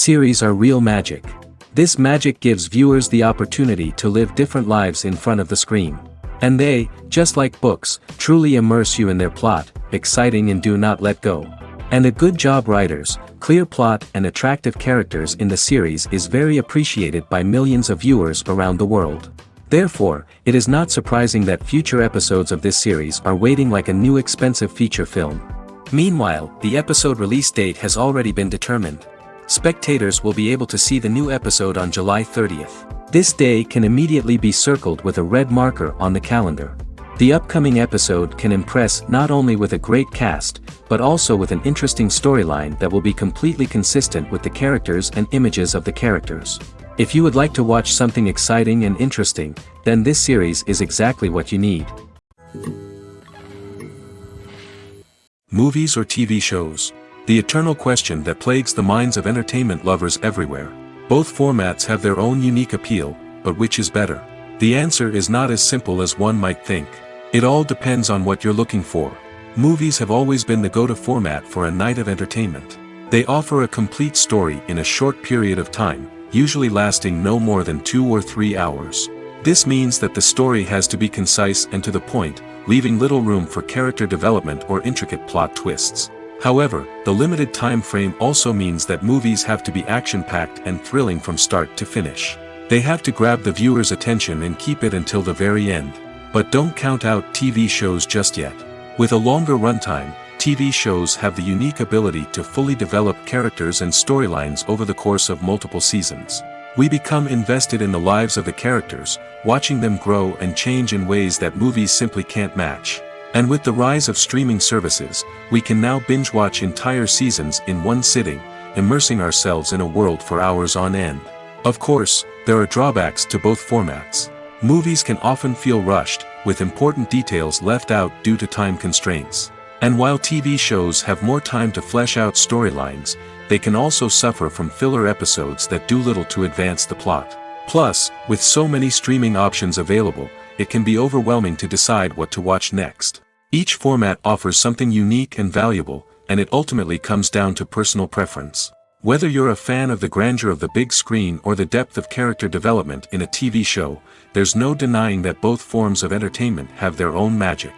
Series are real magic. This magic gives viewers the opportunity to live different lives in front of the screen. And they, just like books, truly immerse you in their plot, exciting and do not let go. And a good job writers, clear plot and attractive characters in the series is very appreciated by millions of viewers around the world. Therefore, it is not surprising that future episodes of this series are waiting like a new expensive feature film. Meanwhile, the episode release date has already been determined. Spectators will be able to see the new episode on July 30th. This day can immediately be circled with a red marker on the calendar. The upcoming episode can impress not only with a great cast, but also with an interesting storyline that will be completely consistent with the characters and images of the characters. If you would like to watch something exciting and interesting, then this series is exactly what you need. Movies or TV shows? The eternal question that plagues the minds of entertainment lovers everywhere. Both formats have their own unique appeal, but which is better? The answer is not as simple as one might think. It all depends on what you're looking for. Movies have always been the go-to format for a night of entertainment. They offer a complete story in a short period of time, usually lasting no more than 2 or 3 hours. This means that the story has to be concise and to the point, leaving little room for character development or intricate plot twists. However, the limited time frame also means that movies have to be action-packed and thrilling from start to finish. They have to grab the viewer's attention and keep it until the very end. But don't count out TV shows just yet. With a longer runtime, TV shows have the unique ability to fully develop characters and storylines over the course of multiple seasons. We become invested in the lives of the characters, watching them grow and change in ways that movies simply can't match. And with the rise of streaming services, we can now binge-watch entire seasons in one sitting, immersing ourselves in a world for hours on end. Of course, there are drawbacks to both formats. Movies can often feel rushed, with important details left out due to time constraints. And while TV shows have more time to flesh out storylines, they can also suffer from filler episodes that do little to advance the plot. Plus, with so many streaming options available, it can be overwhelming to decide what to watch next. Each format offers something unique and valuable, and it ultimately comes down to personal preference. Whether you're a fan of the grandeur of the big screen or the depth of character development in a TV show, there's no denying that both forms of entertainment have their own magic.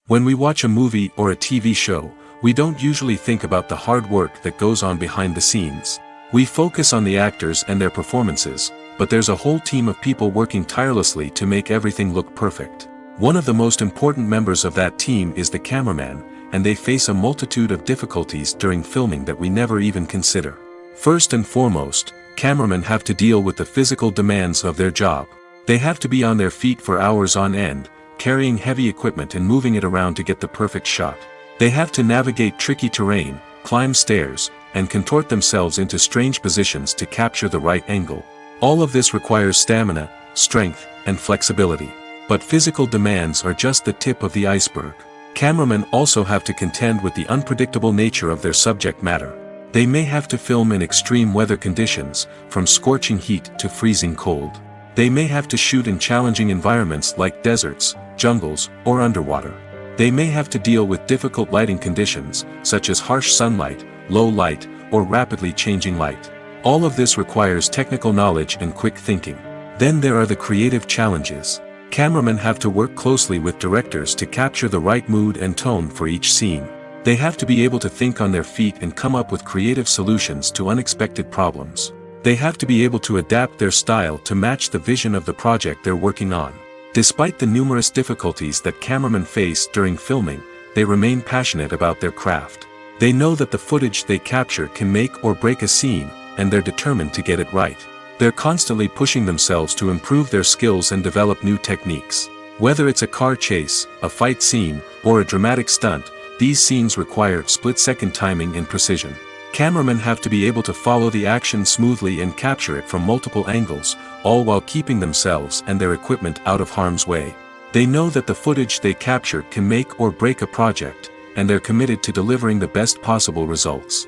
When we watch a movie or a TV show, we don't usually think about the hard work that goes on behind the scenes. We focus on the actors and their performances, but there's a whole team of people working tirelessly to make everything look perfect. One of the most important members of that team is the cameraman, and they face a multitude of difficulties during filming that we never even consider. First and foremost, cameramen have to deal with the physical demands of their job. They have to be on their feet for hours on end, carrying heavy equipment and moving it around to get the perfect shot. They have to navigate tricky terrain, climb stairs, and contort themselves into strange positions to capture the right angle. All of this requires stamina, strength, and flexibility. But physical demands are just the tip of the iceberg. Cameramen also have to contend with the unpredictable nature of their subject matter. They may have to film in extreme weather conditions, from scorching heat to freezing cold. They may have to shoot in challenging environments like deserts, jungles, or underwater. They may have to deal with difficult lighting conditions, such as harsh sunlight, low light, or rapidly changing light. All of this requires technical knowledge and quick thinking. Then there are the creative challenges. Cameramen have to work closely with directors to capture the right mood and tone for each scene. They have to be able to think on their feet and come up with creative solutions to unexpected problems. They have to be able to adapt their style to match the vision of the project they're working on. Despite the numerous difficulties that cameramen face during filming, they remain passionate about their craft. They know that the footage they capture can make or break a scene, and they're determined to get it right. They're constantly pushing themselves to improve their skills and develop new techniques. Whether it's a car chase, a fight scene, or a dramatic stunt, these scenes require split-second timing and precision. Cameramen have to be able to follow the action smoothly and capture it from multiple angles, all while keeping themselves and their equipment out of harm's way. They know that the footage they capture can make or break a project, and they're committed to delivering the best possible results.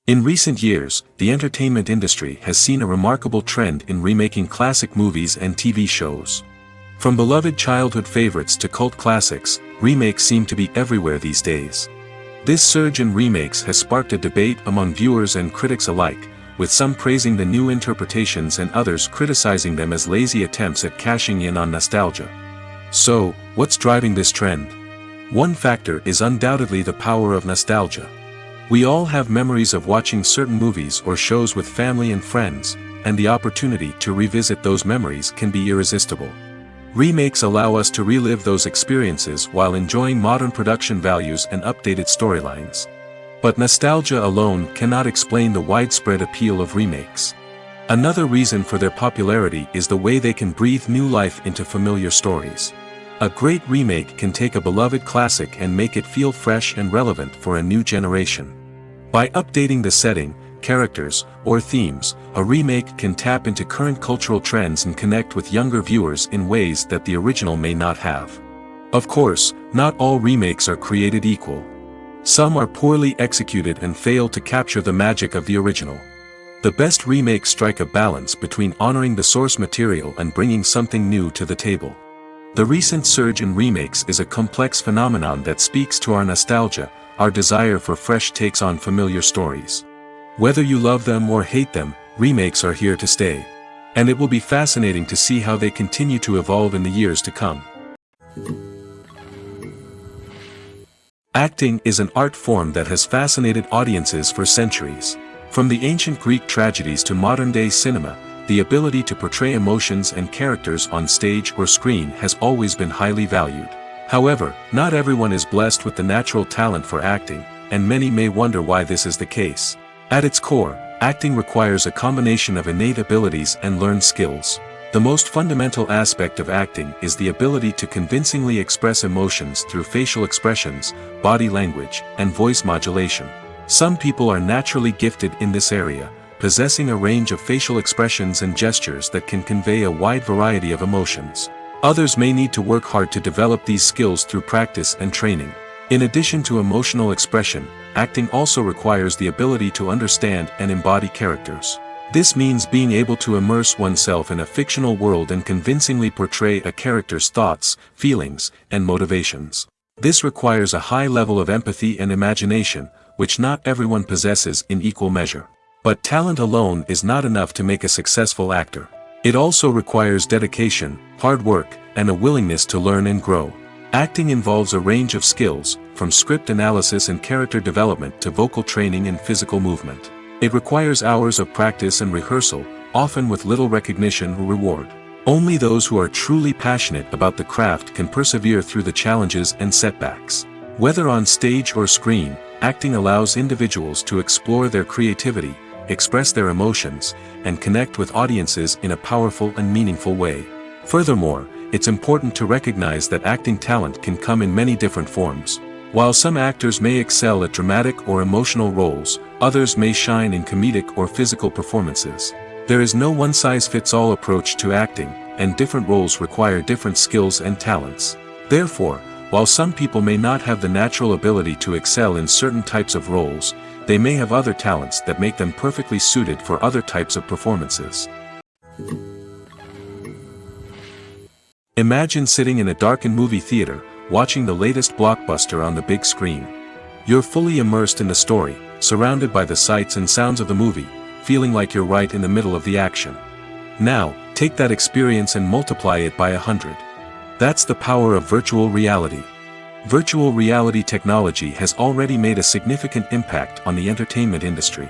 In recent years, the entertainment industry has seen a remarkable trend in remaking classic movies and TV shows. From beloved childhood favorites to cult classics, remakes seem to be everywhere these days. This surge in remakes has sparked a debate among viewers and critics alike, with some praising the new interpretations and others criticizing them as lazy attempts at cashing in on nostalgia. So, what's driving this trend? One factor is undoubtedly the power of nostalgia. We all have memories of watching certain movies or shows with family and friends, and the opportunity to revisit those memories can be irresistible. Remakes allow us to relive those experiences while enjoying modern production values and updated storylines. But nostalgia alone cannot explain the widespread appeal of remakes. Another reason for their popularity is the way they can breathe new life into familiar stories. A great remake can take a beloved classic and make it feel fresh and relevant for a new generation. By updating the setting, characters, or themes, a remake can tap into current cultural trends and connect with younger viewers in ways that the original may not have. Of course, not all remakes are created equal. Some are poorly executed and fail to capture the magic of the original. The best remakes strike a balance between honoring the source material and bringing something new to the table. The recent surge in remakes is a complex phenomenon that speaks to our nostalgia, our desire for fresh takes on familiar stories. Whether you love them or hate them, remakes are here to stay. And it will be fascinating to see how they continue to evolve in the years to come. Acting is an art form that has fascinated audiences for centuries. From the ancient Greek tragedies to modern-day cinema, the ability to portray emotions and characters on stage or screen has always been highly valued. However, not everyone is blessed with the natural talent for acting, and many may wonder why this is the case. At its core, acting requires a combination of innate abilities and learned skills. The most fundamental aspect of acting is the ability to convincingly express emotions through facial expressions, body language, and voice modulation. Some people are naturally gifted in this area, possessing a range of facial expressions and gestures that can convey a wide variety of emotions. Others may need to work hard to develop these skills through practice and training. In addition to emotional expression, acting also requires the ability to understand and embody characters. This means being able to immerse oneself in a fictional world and convincingly portray a character's thoughts, feelings, and motivations. This requires a high level of empathy and imagination, which not everyone possesses in equal measure. But talent alone is not enough to make a successful actor. It also requires dedication, hard work, and a willingness to learn and grow. Acting involves a range of skills, from script analysis and character development to vocal training and physical movement. It requires hours of practice and rehearsal, often with little recognition or reward. Only those who are truly passionate about the craft can persevere through the challenges and setbacks. Whether on stage or screen, acting allows individuals to explore their creativity, express their emotions, and connect with audiences in a powerful and meaningful way. Furthermore, it's important to recognize that acting talent can come in many different forms. While some actors may excel at dramatic or emotional roles, others may shine in comedic or physical performances. There is no one-size-fits-all approach to acting, and different roles require different skills and talents. Therefore, while some people may not have the natural ability to excel in certain types of roles, they may have other talents that make them perfectly suited for other types of performances. Imagine sitting in a darkened movie theater, watching the latest blockbuster on the big screen. You're fully immersed in the story, surrounded by the sights and sounds of the movie, feeling like you're right in the middle of the action. Now, take that experience and multiply it by 100. That's the power of virtual reality. Virtual reality technology has already made a significant impact on the entertainment industry.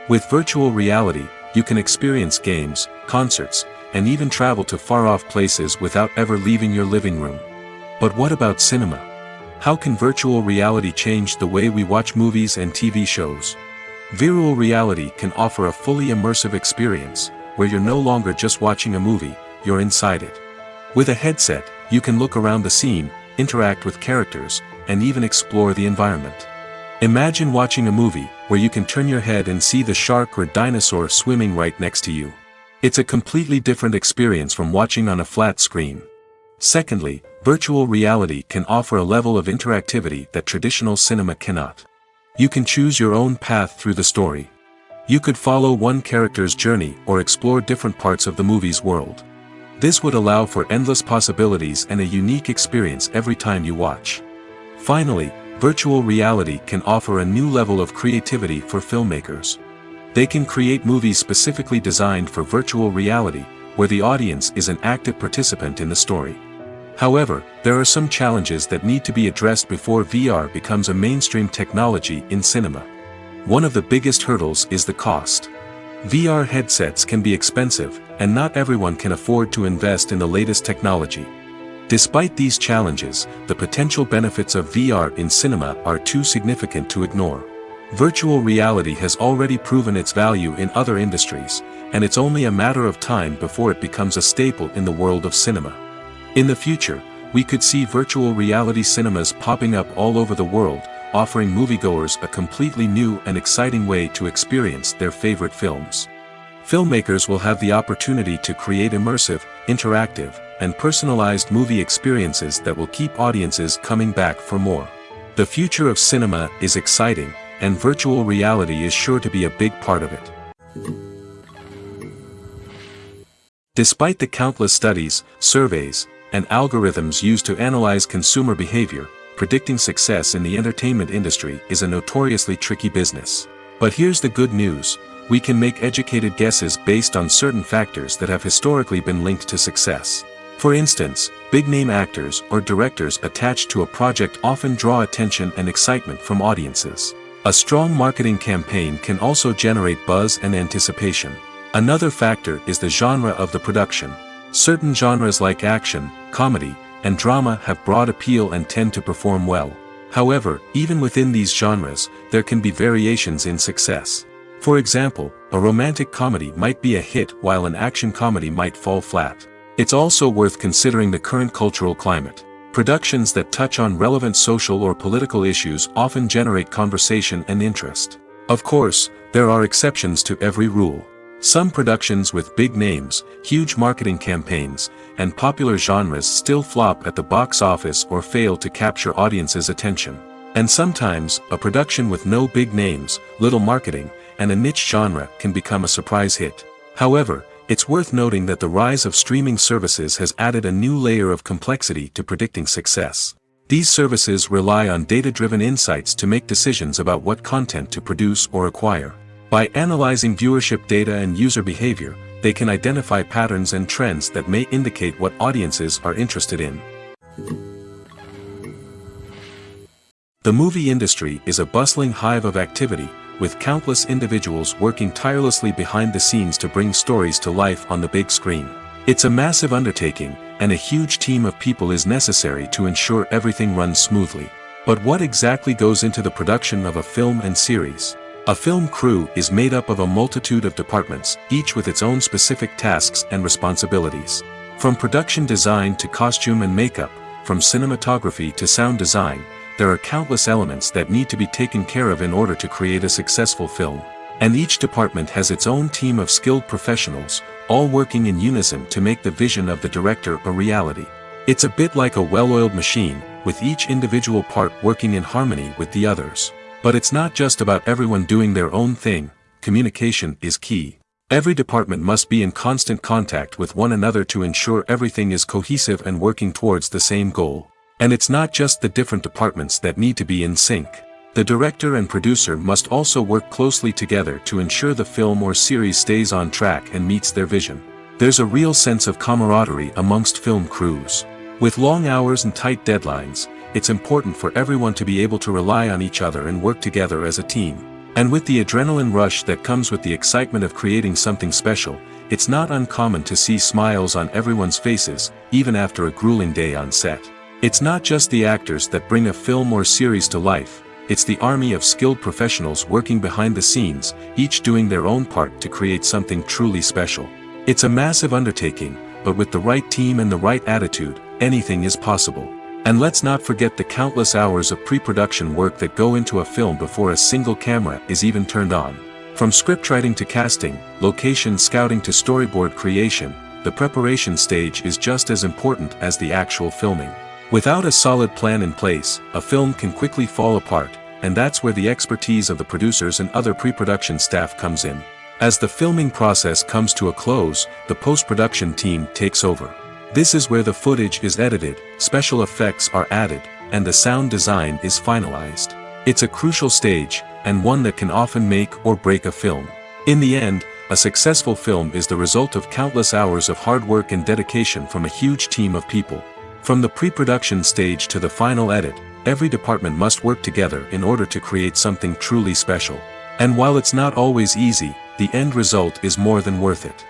With virtual reality, you can experience games, concerts, and even travel to far-off places without ever leaving your living room. But what about cinema? How can virtual reality change the way we watch movies and TV shows? Virtual reality can offer a fully immersive experience, where you're no longer just watching a movie, you're inside it. With a headset, you can look around the scene, interact with characters, and even explore the environment. Imagine watching a movie where you can turn your head and see the shark or dinosaur swimming right next to you. It's a completely different experience from watching on a flat screen. Secondly, virtual reality can offer a level of interactivity that traditional cinema cannot. You can choose your own path through the story. You could follow one character's journey or explore different parts of the movie's world. This would allow for endless possibilities and a unique experience every time you watch. Finally, virtual reality can offer a new level of creativity for filmmakers. They can create movies specifically designed for virtual reality, where the audience is an active participant in the story. However, there are some challenges that need to be addressed before VR becomes a mainstream technology in cinema. One of the biggest hurdles is the cost. VR headsets can be expensive, and not everyone can afford to invest in the latest technology. Despite these challenges, the potential benefits of VR in cinema are too significant to ignore. Virtual reality has already proven its value in other industries, and it's only a matter of time before it becomes a staple in the world of cinema. In the future, we could see virtual reality cinemas popping up all over the world, offering moviegoers a completely new and exciting way to experience their favorite films. Filmmakers will have the opportunity to create immersive, interactive, and personalized movie experiences that will keep audiences coming back for more. The future of cinema is exciting, and virtual reality is sure to be a big part of it. Despite the countless studies, surveys, and algorithms used to analyze consumer behavior, predicting success in the entertainment industry is a notoriously tricky business. But here's the good news: we can make educated guesses based on certain factors that have historically been linked to success. For instance, big-name actors or directors attached to a project often draw attention and excitement from audiences. A strong marketing campaign can also generate buzz and anticipation. Another factor is the genre of the production. Certain genres like action, comedy, and drama have broad appeal and tend to perform well. However, even within these genres, there can be variations in success. For example, a romantic comedy might be a hit while an action comedy might fall flat. It's also worth considering the current cultural climate. Productions that touch on relevant social or political issues often generate conversation and interest. Of course, there are exceptions to every rule. Some productions with big names, huge marketing campaigns, and popular genres still flop at the box office or fail to capture audiences' attention. And sometimes, a production with no big names, little marketing, and a niche genre can become a surprise hit. However, it's worth noting that the rise of streaming services has added a new layer of complexity to predicting success. These services rely on data-driven insights to make decisions about what content to produce or acquire. By analyzing viewership data and user behavior, they can identify patterns and trends that may indicate what audiences are interested in. The movie industry is a bustling hive of activity, with countless individuals working tirelessly behind the scenes to bring stories to life on the big screen. It's a massive undertaking, and a huge team of people is necessary to ensure everything runs smoothly. But what exactly goes into the production of a film and series? A film crew is made up of a multitude of departments, each with its own specific tasks and responsibilities. From production design to costume and makeup, from cinematography to sound design, there are countless elements that need to be taken care of in order to create a successful film. And each department has its own team of skilled professionals, all working in unison to make the vision of the director a reality. It's a bit like a well-oiled machine, with each individual part working in harmony with the others. But it's not just about everyone doing their own thing. Communication is key. Every department must be in constant contact with one another to ensure everything is cohesive and working towards the same goal. And it's not just the different departments that need to be in sync. The director and producer must also work closely together to ensure the film or series stays on track and meets their vision. There's a real sense of camaraderie amongst film crews. With long hours and tight deadlines, it's important for everyone to be able to rely on each other and work together as a team. And with the adrenaline rush that comes with the excitement of creating something special, it's not uncommon to see smiles on everyone's faces, even after a grueling day on set. It's not just the actors that bring a film or series to life, it's the army of skilled professionals working behind the scenes, each doing their own part to create something truly special. It's a massive undertaking, but with the right team and the right attitude, anything is possible. And let's not forget the countless hours of pre-production work that go into a film before a single camera is even turned on. From scriptwriting to casting, location scouting to storyboard creation, the preparation stage is just as important as the actual filming. Without a solid plan in place, a film can quickly fall apart, and that's where the expertise of the producers and other pre-production staff comes in. As the filming process comes to a close, the post-production team takes over. This is where the footage is edited, special effects are added, and the sound design is finalized. It's a crucial stage, and one that can often make or break a film. In the end, a successful film is the result of countless hours of hard work and dedication from a huge team of people. From the pre-production stage to the final edit, every department must work together in order to create something truly special. And while it's not always easy, the end result is more than worth it.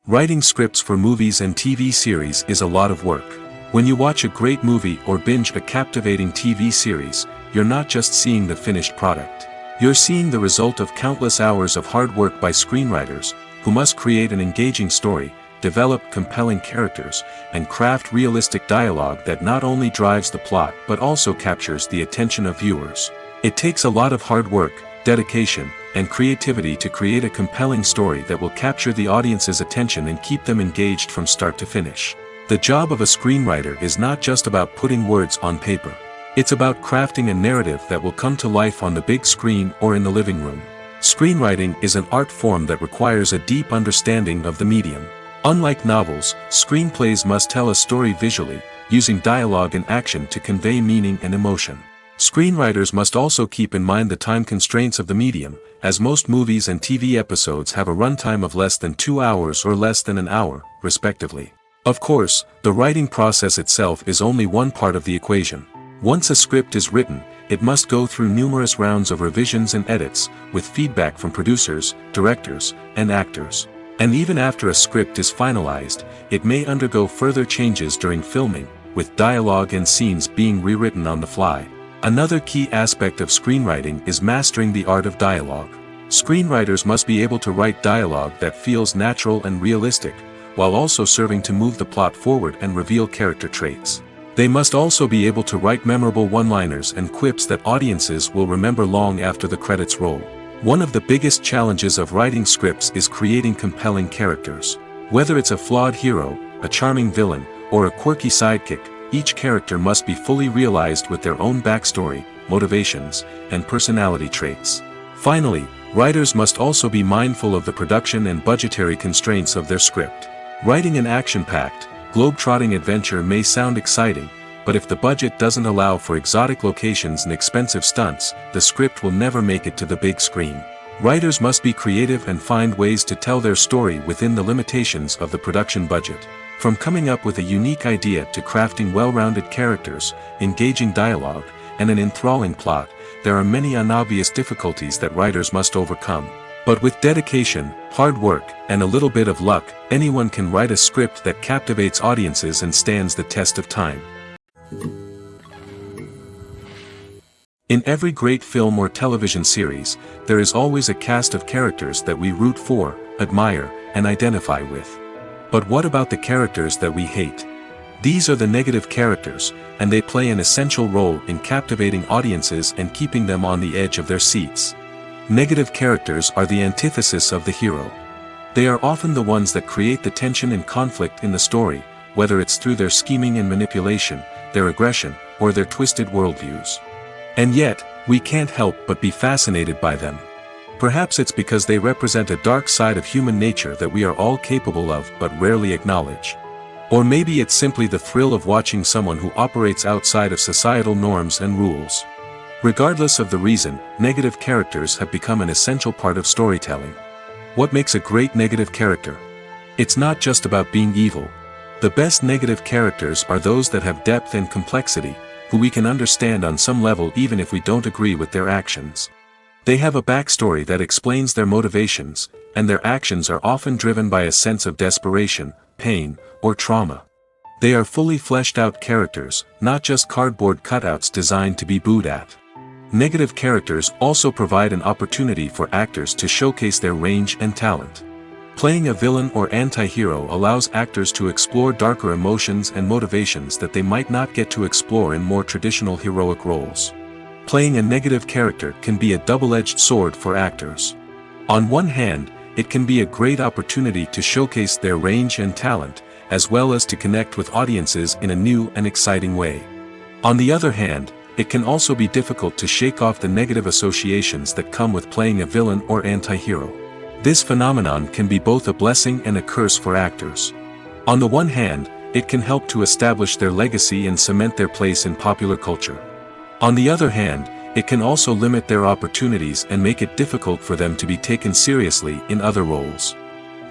Writing scripts for movies and TV series is a lot of work. When you watch a great movie or binge a captivating TV series, you're not just seeing the finished product. You're seeing the result of countless hours of hard work by screenwriters, who must create an engaging story, develop compelling characters, and craft realistic dialogue that not only drives the plot but also captures the attention of viewers. It takes a lot of hard work, dedication, and creativity to create a compelling story that will capture the audience's attention and keep them engaged from start to finish. The job of a screenwriter is not just about putting words on paper. It's about crafting a narrative that will come to life on the big screen or in the living room. Screenwriting is an art form that requires a deep understanding of the medium. Unlike novels, screenplays must tell a story visually, using dialogue and action to convey meaning and emotion. Screenwriters must also keep in mind the time constraints of the medium, as most movies and TV episodes have a runtime of less than 2 hours or less than an hour, respectively. Of course, the writing process itself is only one part of the equation. Once a script is written, it must go through numerous rounds of revisions and edits, with feedback from producers, directors, and actors. And even after a script is finalized, it may undergo further changes during filming, with dialogue and scenes being rewritten on the fly. Another key aspect of screenwriting is mastering the art of dialogue. Screenwriters must be able to write dialogue that feels natural and realistic, while also serving to move the plot forward and reveal character traits. They must also be able to write memorable one-liners and quips that audiences will remember long after the credits roll. One of the biggest challenges of writing scripts is creating compelling characters. Whether it's a flawed hero, a charming villain, or a quirky sidekick, each character must be fully realized with their own backstory, motivations, and personality traits. Finally, writers must also be mindful of the production and budgetary constraints of their script. Writing an action-packed, globe-trotting adventure may sound exciting, but if the budget doesn't allow for exotic locations and expensive stunts, the script will never make it to the big screen. Writers must be creative and find ways to tell their story within the limitations of the production budget. From coming up with a unique idea to crafting well-rounded characters, engaging dialogue, and an enthralling plot, there are many unobvious difficulties that writers must overcome. But with dedication, hard work, and a little bit of luck, anyone can write a script that captivates audiences and stands the test of time. In every great film or television series, there is always a cast of characters that we root for, admire, and identify with. But what about the characters that we hate? These are the negative characters, and they play an essential role in captivating audiences and keeping them on the edge of their seats. Negative characters are the antithesis of the hero. They are often the ones that create the tension and conflict in the story, whether it's through their scheming and manipulation, their aggression, or their twisted worldviews. And yet, we can't help but be fascinated by them. Perhaps it's because they represent a dark side of human nature that we are all capable of but rarely acknowledge. Or maybe it's simply the thrill of watching someone who operates outside of societal norms and rules. Regardless of the reason, negative characters have become an essential part of storytelling. What makes a great negative character? It's not just about being evil. The best negative characters are those that have depth and complexity, who we can understand on some level even if we don't agree with their actions. They have a backstory that explains their motivations, and their actions are often driven by a sense of desperation, pain, or trauma. They are fully fleshed out characters, not just cardboard cutouts designed to be booed at. Negative characters also provide an opportunity for actors to showcase their range and talent. Playing a villain or anti-hero allows actors to explore darker emotions and motivations that they might not get to explore in more traditional heroic roles. Playing a negative character can be a double-edged sword for actors. On one hand, it can be a great opportunity to showcase their range and talent, as well as to connect with audiences in a new and exciting way. On the other hand, it can also be difficult to shake off the negative associations that come with playing a villain or anti-hero. This phenomenon can be both a blessing and a curse for actors. On the one hand, it can help to establish their legacy and cement their place in popular culture. On the other hand, it can also limit their opportunities and make it difficult for them to be taken seriously in other roles.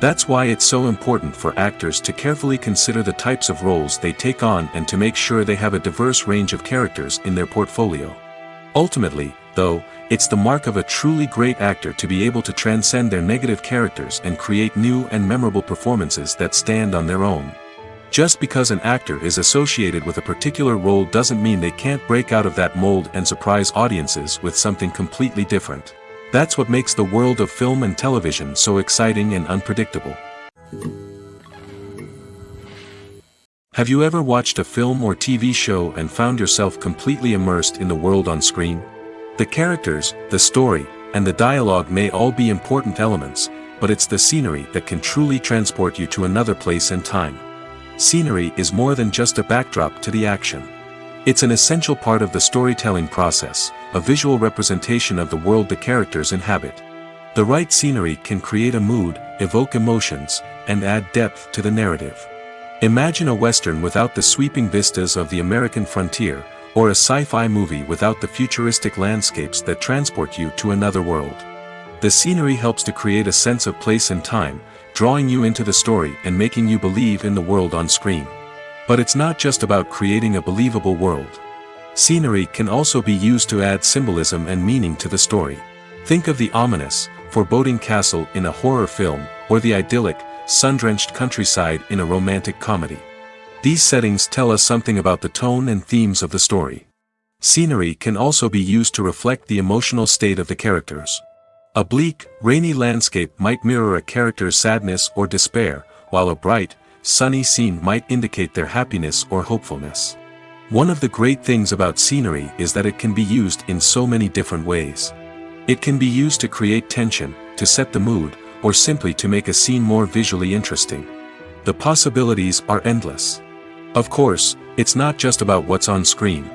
That's why it's so important for actors to carefully consider the types of roles they take on and to make sure they have a diverse range of characters in their portfolio. Ultimately, though, it's the mark of a truly great actor to be able to transcend their negative characters and create new and memorable performances that stand on their own. Just because an actor is associated with a particular role doesn't mean they can't break out of that mold and surprise audiences with something completely different. That's what makes the world of film and television so exciting and unpredictable. Have you ever watched a film or TV show and found yourself completely immersed in the world on screen? The characters, the story, and the dialogue may all be important elements, but it's the scenery that can truly transport you to another place and time. Scenery is more than just a backdrop to the action. It's an essential part of the storytelling process, a visual representation of the world the characters inhabit. The right scenery can create a mood, evoke emotions, and add depth to the narrative. Imagine a Western without the sweeping vistas of the American frontier, or a sci-fi movie without the futuristic landscapes that transport you to another world. The scenery helps to create a sense of place and time, drawing you into the story and making you believe in the world on screen. But it's not just about creating a believable world. Scenery can also be used to add symbolism and meaning to the story. Think of the ominous, foreboding castle in a horror film, or the idyllic, sun-drenched countryside in a romantic comedy. These settings tell us something about the tone and themes of the story. Scenery can also be used to reflect the emotional state of the characters. A bleak, rainy landscape might mirror a character's sadness or despair, while a bright, sunny scene might indicate their happiness or hopefulness. One of the great things about scenery is that it can be used in so many different ways. It can be used to create tension, to set the mood, or simply to make a scene more visually interesting. The possibilities are endless. Of course, it's not just about what's on screen.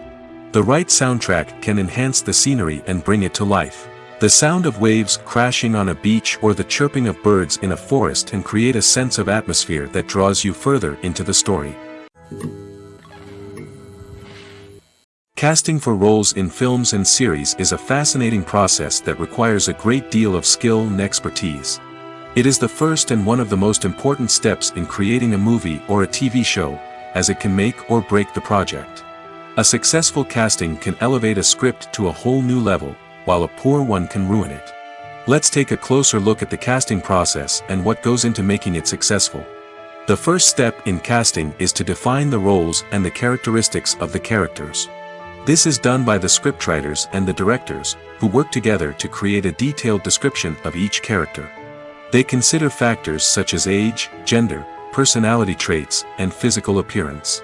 The right soundtrack can enhance the scenery and bring it to life. The sound of waves crashing on a beach or the chirping of birds in a forest can create a sense of atmosphere that draws you further into the story. Casting for roles in films and series is a fascinating process that requires a great deal of skill and expertise. It is the first and one of the most important steps in creating a movie or a TV show, as it can make or break the project. A successful casting can elevate a script to a whole new level, while a poor one can ruin it. Let's take a closer look at the casting process and what goes into making it successful. The first step in casting is to define the roles and the characteristics of the characters. This is done by the scriptwriters and the directors, who work together to create a detailed description of each character. They consider factors such as age, gender, personality traits, and physical appearance.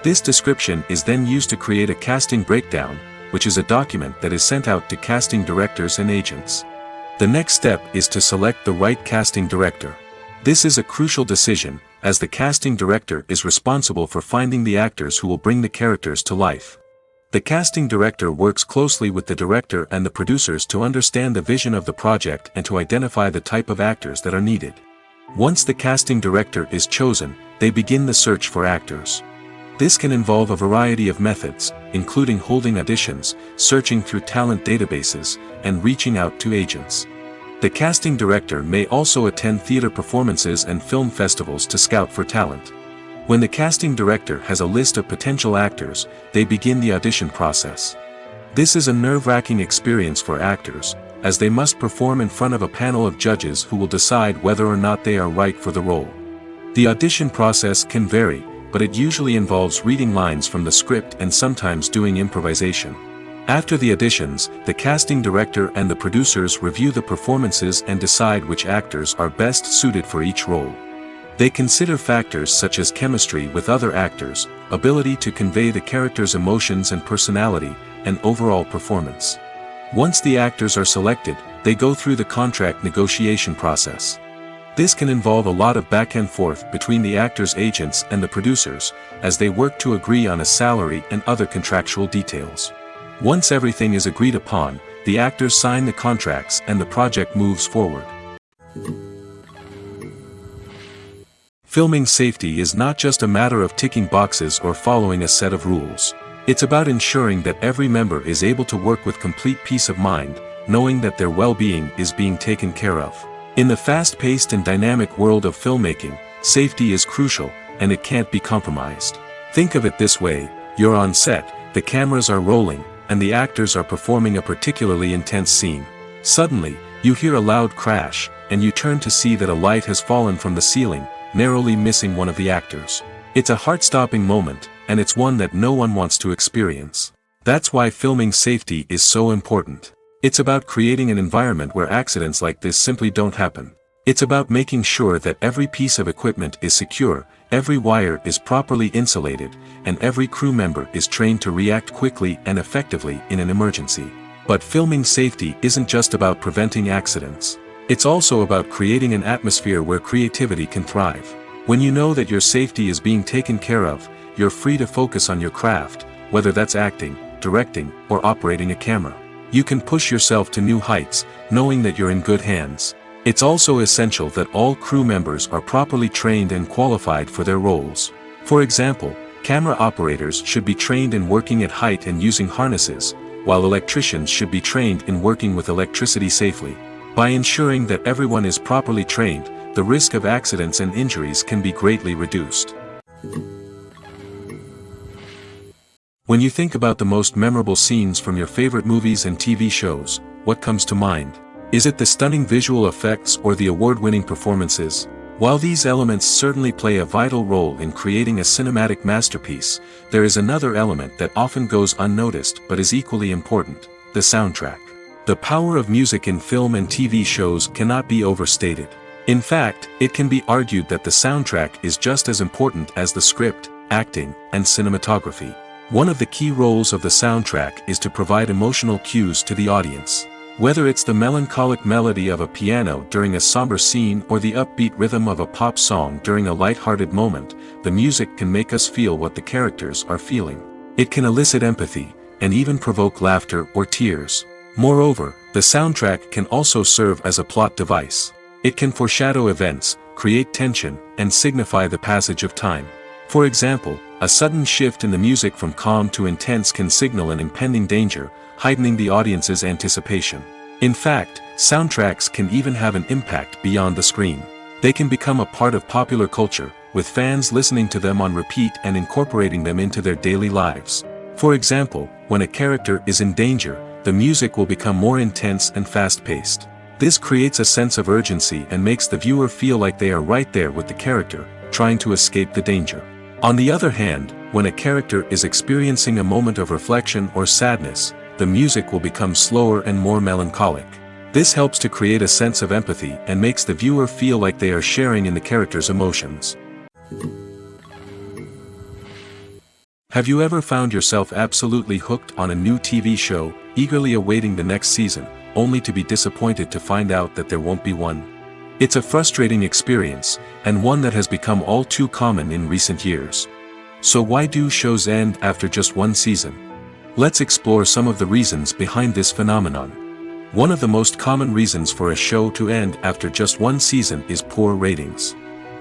This description is then used to create a casting breakdown, which is a document that is sent out to casting directors and agents. The next step is to select the right casting director. This is a crucial decision, as the casting director is responsible for finding the actors who will bring the characters to life. The casting director works closely with the director and the producers to understand the vision of the project and to identify the type of actors that are needed. Once the casting director is chosen, they begin the search for actors. This can involve a variety of methods, including holding auditions, searching through talent databases, and reaching out to agents. The casting director may also attend theater performances and film festivals to scout for talent. When the casting director has a list of potential actors, they begin the audition process. This is a nerve-wracking experience for actors, as they must perform in front of a panel of judges who will decide whether or not they are right for the role. The audition process can vary, but it usually involves reading lines from the script and sometimes doing improvisation. After the auditions, the casting director and the producers review the performances and decide which actors are best suited for each role. They consider factors such as chemistry with other actors, ability to convey the character's emotions and personality, and overall performance. Once the actors are selected, they go through the contract negotiation process. This can involve a lot of back and forth between the actors' agents and the producers, as they work to agree on a salary and other contractual details. Once everything is agreed upon, the actors sign the contracts and the project moves forward. Filming safety is not just a matter of ticking boxes or following a set of rules. It's about ensuring that every member is able to work with complete peace of mind, knowing that their well-being is being taken care of. In the fast-paced and dynamic world of filmmaking, safety is crucial, and it can't be compromised. Think of it this way: you're on set, the cameras are rolling, and the actors are performing a particularly intense scene. Suddenly, you hear a loud crash, and you turn to see that a light has fallen from the ceiling, narrowly missing one of the actors. It's a heart-stopping moment, and it's one that no one wants to experience. That's why filming safety is so important. It's about creating an environment where accidents like this simply don't happen. It's about making sure that every piece of equipment is secure, every wire is properly insulated, and every crew member is trained to react quickly and effectively in an emergency. But filming safety isn't just about preventing accidents. It's also about creating an atmosphere where creativity can thrive. When you know that your safety is being taken care of, you're free to focus on your craft, whether that's acting, directing, or operating a camera. You can push yourself to new heights, knowing that you're in good hands. It's also essential that all crew members are properly trained and qualified for their roles. For example, camera operators should be trained in working at height and using harnesses, while electricians should be trained in working with electricity safely. By ensuring that everyone is properly trained, the risk of accidents and injuries can be greatly reduced. When you think about the most memorable scenes from your favorite movies and TV shows, what comes to mind? Is it the stunning visual effects or the award-winning performances? While these elements certainly play a vital role in creating a cinematic masterpiece, there is another element that often goes unnoticed but is equally important: the soundtrack. The power of music in film and TV shows cannot be overstated. In fact, it can be argued that the soundtrack is just as important as the script, acting, and cinematography. One of the key roles of the soundtrack is to provide emotional cues to the audience. Whether it's the melancholic melody of a piano during a somber scene or the upbeat rhythm of a pop song during a light-hearted moment, the music can make us feel what the characters are feeling. It can elicit empathy, and even provoke laughter or tears. Moreover, the soundtrack can also serve as a plot device. It can foreshadow events, create tension, and signify the passage of time. For example, a sudden shift in the music from calm to intense can signal an impending danger, heightening the audience's anticipation. In fact, soundtracks can even have an impact beyond the screen. They can become a part of popular culture, with fans listening to them on repeat and incorporating them into their daily lives. For example, when a character is in danger, the music will become more intense and fast-paced. This creates a sense of urgency and makes the viewer feel like they are right there with the character, trying to escape the danger. On the other hand, when a character is experiencing a moment of reflection or sadness, the music will become slower and more melancholic. This helps to create a sense of empathy and makes the viewer feel like they are sharing in the character's emotions. Have you ever found yourself absolutely hooked on a new TV show, eagerly awaiting the next season, only to be disappointed to find out that there won't be one? It's a frustrating experience, and one that has become all too common in recent years. So why do shows end after just one season? Let's explore some of the reasons behind this phenomenon. One of the most common reasons for a show to end after just one season is poor ratings.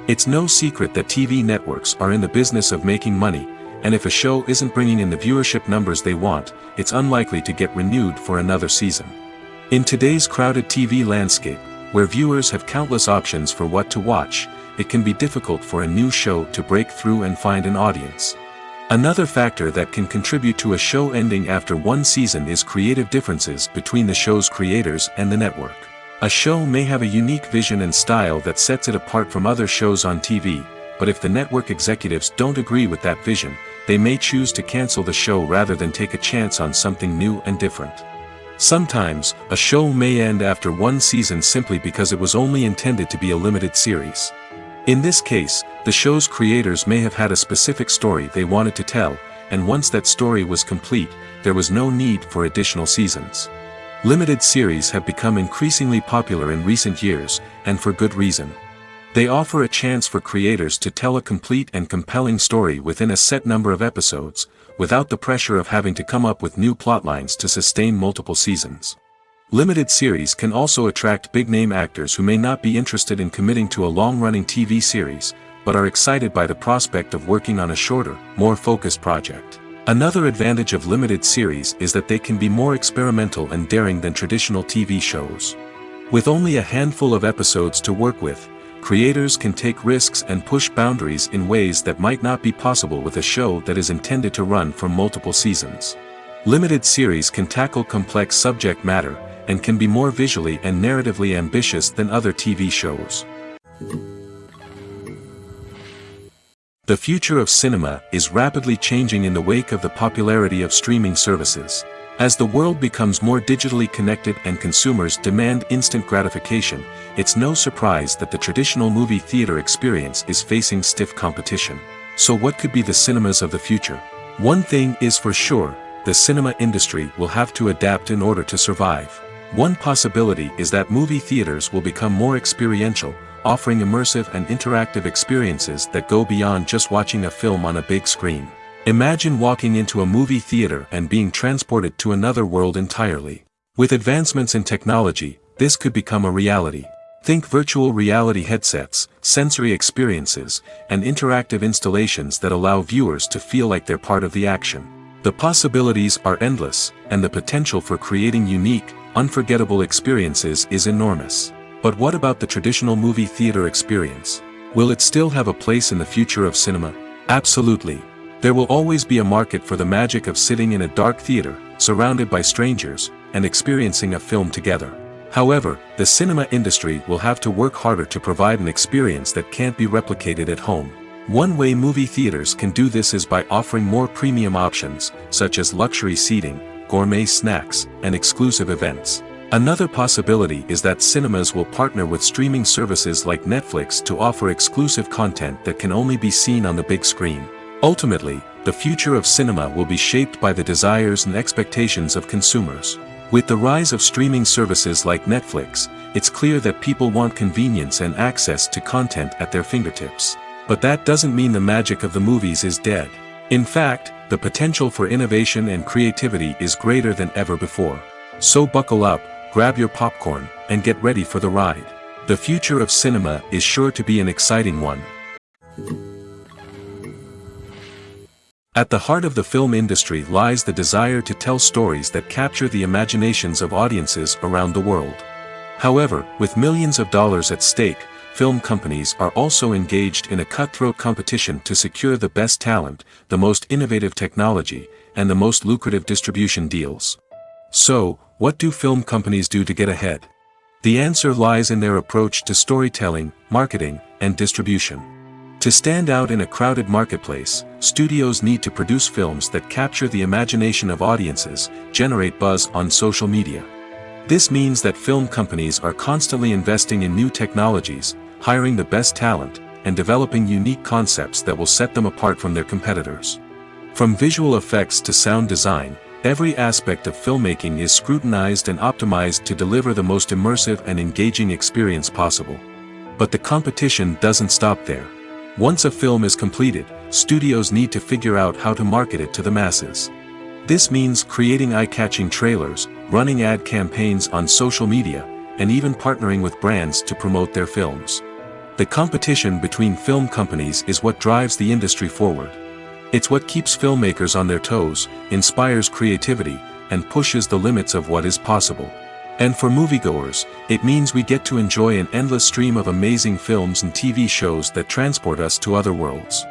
It's no secret that TV networks are in the business of making money, and if a show isn't bringing in the viewership numbers they want, it's unlikely to get renewed for another season. In today's crowded TV landscape, where viewers have countless options for what to watch, it can be difficult for a new show to break through and find an audience. Another factor that can contribute to a show ending after one season is creative differences between the show's creators and the network. A show may have a unique vision and style that sets it apart from other shows on TV, but if the network executives don't agree with that vision, they may choose to cancel the show rather than take a chance on something new and different. Sometimes, a show may end after one season simply because it was only intended to be a limited series. In this case, the show's creators may have had a specific story they wanted to tell, and once that story was complete, there was no need for additional seasons. Limited series have become increasingly popular in recent years, and for good reason. They offer a chance for creators to tell a complete and compelling story within a set number of episodes, without the pressure of having to come up with new plotlines to sustain multiple seasons. Limited series can also attract big-name actors who may not be interested in committing to a long-running TV series, but are excited by the prospect of working on a shorter, more focused project. Another advantage of limited series is that they can be more experimental and daring than traditional TV shows. With only a handful of episodes to work with, creators can take risks and push boundaries in ways that might not be possible with a show that is intended to run for multiple seasons. Limited series can tackle complex subject matter, and can be more visually and narratively ambitious than other TV shows. The future of cinema is rapidly changing in the wake of the popularity of streaming services. As the world becomes more digitally connected and consumers demand instant gratification, it's no surprise that the traditional movie theater experience is facing stiff competition. So what could be the cinemas of the future? One thing is for sure, the cinema industry will have to adapt in order to survive. One possibility is that movie theaters will become more experiential, offering immersive and interactive experiences that go beyond just watching a film on a big screen. Imagine walking into a movie theater and being transported to another world entirely. With advancements in technology, this could become a reality. Think virtual reality headsets, sensory experiences, and interactive installations that allow viewers to feel like they're part of the action. The possibilities are endless, and the potential for creating unique, unforgettable experiences is enormous. But what about the traditional movie theater experience? Will it still have a place in the future of cinema? Absolutely. There will always be a market for the magic of sitting in a dark theater, surrounded by strangers, and experiencing a film together. However, the cinema industry will have to work harder to provide an experience that can't be replicated at home. One way movie theaters can do this is by offering more premium options, such as luxury seating, gourmet snacks, and exclusive events. Another possibility is that cinemas will partner with streaming services like Netflix to offer exclusive content that can only be seen on the big screen. Ultimately, the future of cinema will be shaped by the desires and expectations of consumers. With the rise of streaming services like Netflix, it's clear that people want convenience and access to content at their fingertips. But that doesn't mean the magic of the movies is dead. In fact, the potential for innovation and creativity is greater than ever before. So buckle up, grab your popcorn, and get ready for the ride. The future of cinema is sure to be an exciting one. At the heart of the film industry lies the desire to tell stories that capture the imaginations of audiences around the world. However, with millions of dollars at stake, film companies are also engaged in a cutthroat competition to secure the best talent, the most innovative technology, and the most lucrative distribution deals. So, what do film companies do to get ahead? The answer lies in their approach to storytelling, marketing, and distribution. To stand out in a crowded marketplace, studios need to produce films that capture the imagination of audiences, generate buzz on social media. This means that film companies are constantly investing in new technologies, hiring the best talent, and developing unique concepts that will set them apart from their competitors. From visual effects to sound design, every aspect of filmmaking is scrutinized and optimized to deliver the most immersive and engaging experience possible. But the competition doesn't stop there. Once a film is completed, studios need to figure out how to market it to the masses. This means creating eye-catching trailers, running ad campaigns on social media, and even partnering with brands to promote their films. The competition between film companies is what drives the industry forward. It's what keeps filmmakers on their toes, inspires creativity, and pushes the limits of what is possible. And for moviegoers, it means we get to enjoy an endless stream of amazing films and TV shows that transport us to other worlds.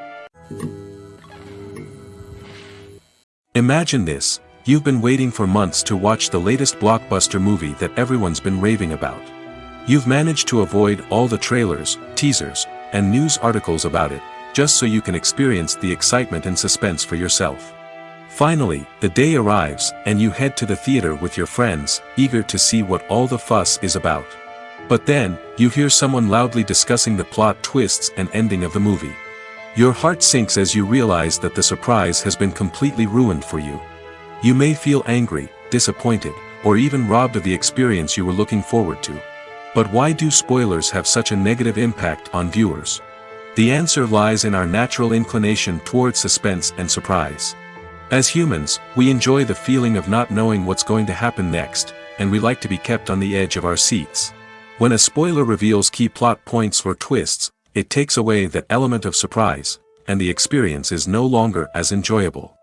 Imagine this: you've been waiting for months to watch the latest blockbuster movie that everyone's been raving about. You've managed to avoid all the trailers, teasers, and news articles about it, just so you can experience the excitement and suspense for yourself. Finally, the day arrives, and you head to the theater with your friends, eager to see what all the fuss is about. But then, you hear someone loudly discussing the plot twists and ending of the movie. Your heart sinks as you realize that the surprise has been completely ruined for you. You may feel angry, disappointed, or even robbed of the experience you were looking forward to. But why do spoilers have such a negative impact on viewers? The answer lies in our natural inclination toward suspense and surprise. As humans, we enjoy the feeling of not knowing what's going to happen next, and we like to be kept on the edge of our seats. When a spoiler reveals key plot points or twists, it takes away that element of surprise, and the experience is no longer as enjoyable.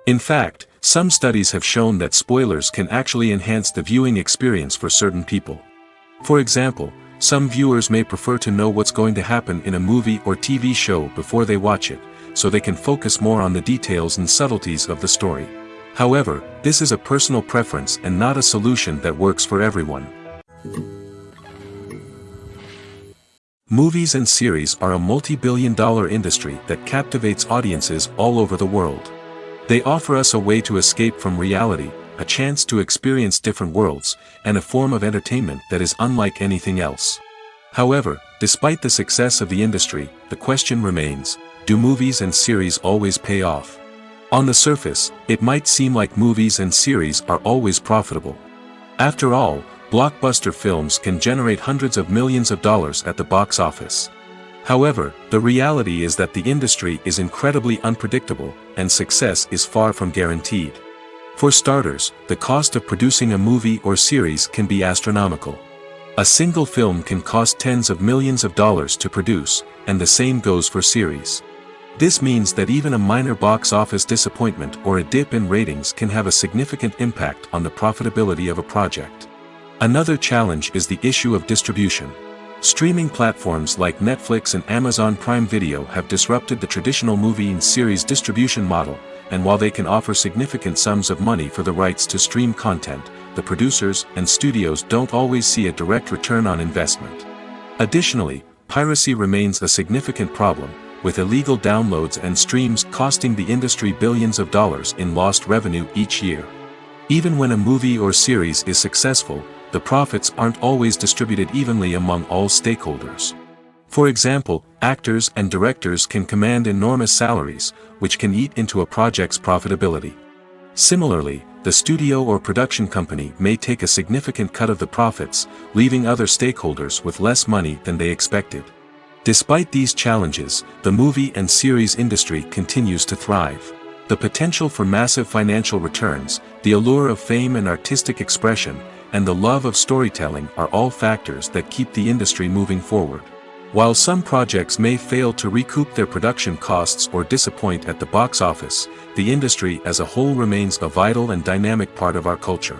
In fact, some studies have shown that spoilers can actually enhance the viewing experience for certain people. For example, some viewers may prefer to know what's going to happen in a movie or TV show before they watch it, so they can focus more on the details and subtleties of the story. However, this is a personal preference and not a solution that works for everyone. Movies and series are a multi-billion-dollar industry that captivates audiences all over the world. They offer us a way to escape from reality, a chance to experience different worlds, and a form of entertainment that is unlike anything else. However, despite the success of the industry, the question remains, do movies and series always pay off? On the surface, it might seem like movies and series are always profitable. After all, blockbuster films can generate hundreds of millions of dollars at the box office. However, the reality is that the industry is incredibly unpredictable, and success is far from guaranteed. For starters, the cost of producing a movie or series can be astronomical. A single film can cost tens of millions of dollars to produce, and the same goes for series. This means that even a minor box office disappointment or a dip in ratings can have a significant impact on the profitability of a project. Another challenge is the issue of distribution. Streaming platforms like Netflix and Amazon Prime Video have disrupted the traditional movie and series distribution model, and while they can offer significant sums of money for the rights to stream content, the producers and studios don't always see a direct return on investment. Additionally, piracy remains a significant problem, with illegal downloads and streams costing the industry billions of dollars in lost revenue each year. Even when a movie or series is successful, the profits aren't always distributed evenly among all stakeholders. For example, actors and directors can command enormous salaries, which can eat into a project's profitability. Similarly, the studio or production company may take a significant cut of the profits, leaving other stakeholders with less money than they expected. Despite these challenges, the movie and series industry continues to thrive. The potential for massive financial returns, the allure of fame and artistic expression, and the love of storytelling are all factors that keep the industry moving forward. While some projects may fail to recoup their production costs or disappoint at the box office, the industry as a whole remains a vital and dynamic part of our culture.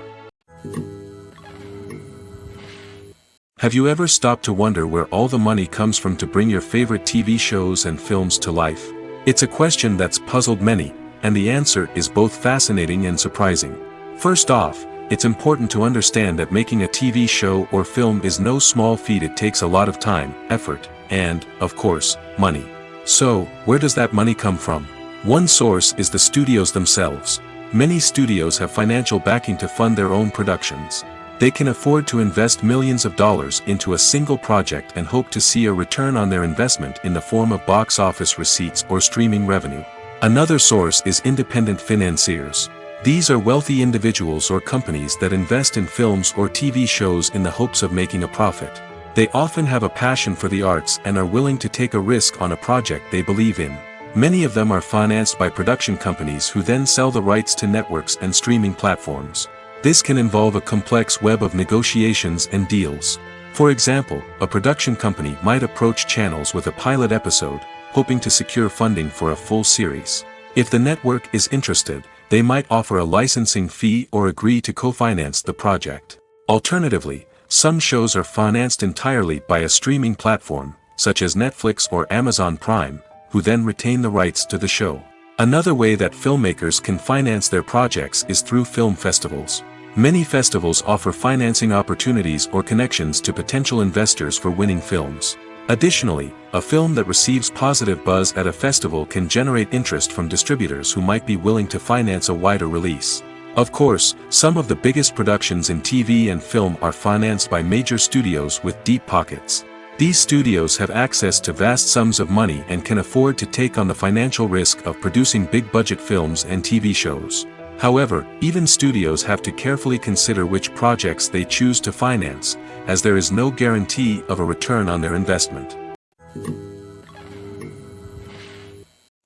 Have you ever stopped to wonder where all the money comes from to bring your favorite TV shows and films to life? It's a question that's puzzled many, and the answer is both fascinating and surprising. First off, it's important to understand that making a TV show or film is no small feat. It takes a lot of time, effort, and, of course, money. So, where does that money come from? One source is the studios themselves. Many studios have financial backing to fund their own productions. They can afford to invest millions of dollars into a single project and hope to see a return on their investment in the form of box office receipts or streaming revenue. Another source is independent financiers. These are wealthy individuals or companies that invest in films or TV shows in the hopes of making a profit. They often have a passion for the arts and are willing to take a risk on a project they believe in. Many of them are financed by production companies who then sell the rights to networks and streaming platforms. This can involve a complex web of negotiations and deals. For example, a production company might approach channels with a pilot episode, hoping to secure funding for a full series. If the network is interested, they might offer a licensing fee or agree to co-finance the project. Alternatively, some shows are financed entirely by a streaming platform, such as Netflix or Amazon Prime, who then retain the rights to the show. Another way that filmmakers can finance their projects is through film festivals. Many festivals offer financing opportunities or connections to potential investors for winning films. Additionally, a film that receives positive buzz at a festival can generate interest from distributors who might be willing to finance a wider release. Of course, some of the biggest productions in TV and film are financed by major studios with deep pockets. These studios have access to vast sums of money and can afford to take on the financial risk of producing big-budget films and TV shows. However, even studios have to carefully consider which projects they choose to finance, as there is no guarantee of a return on their investment.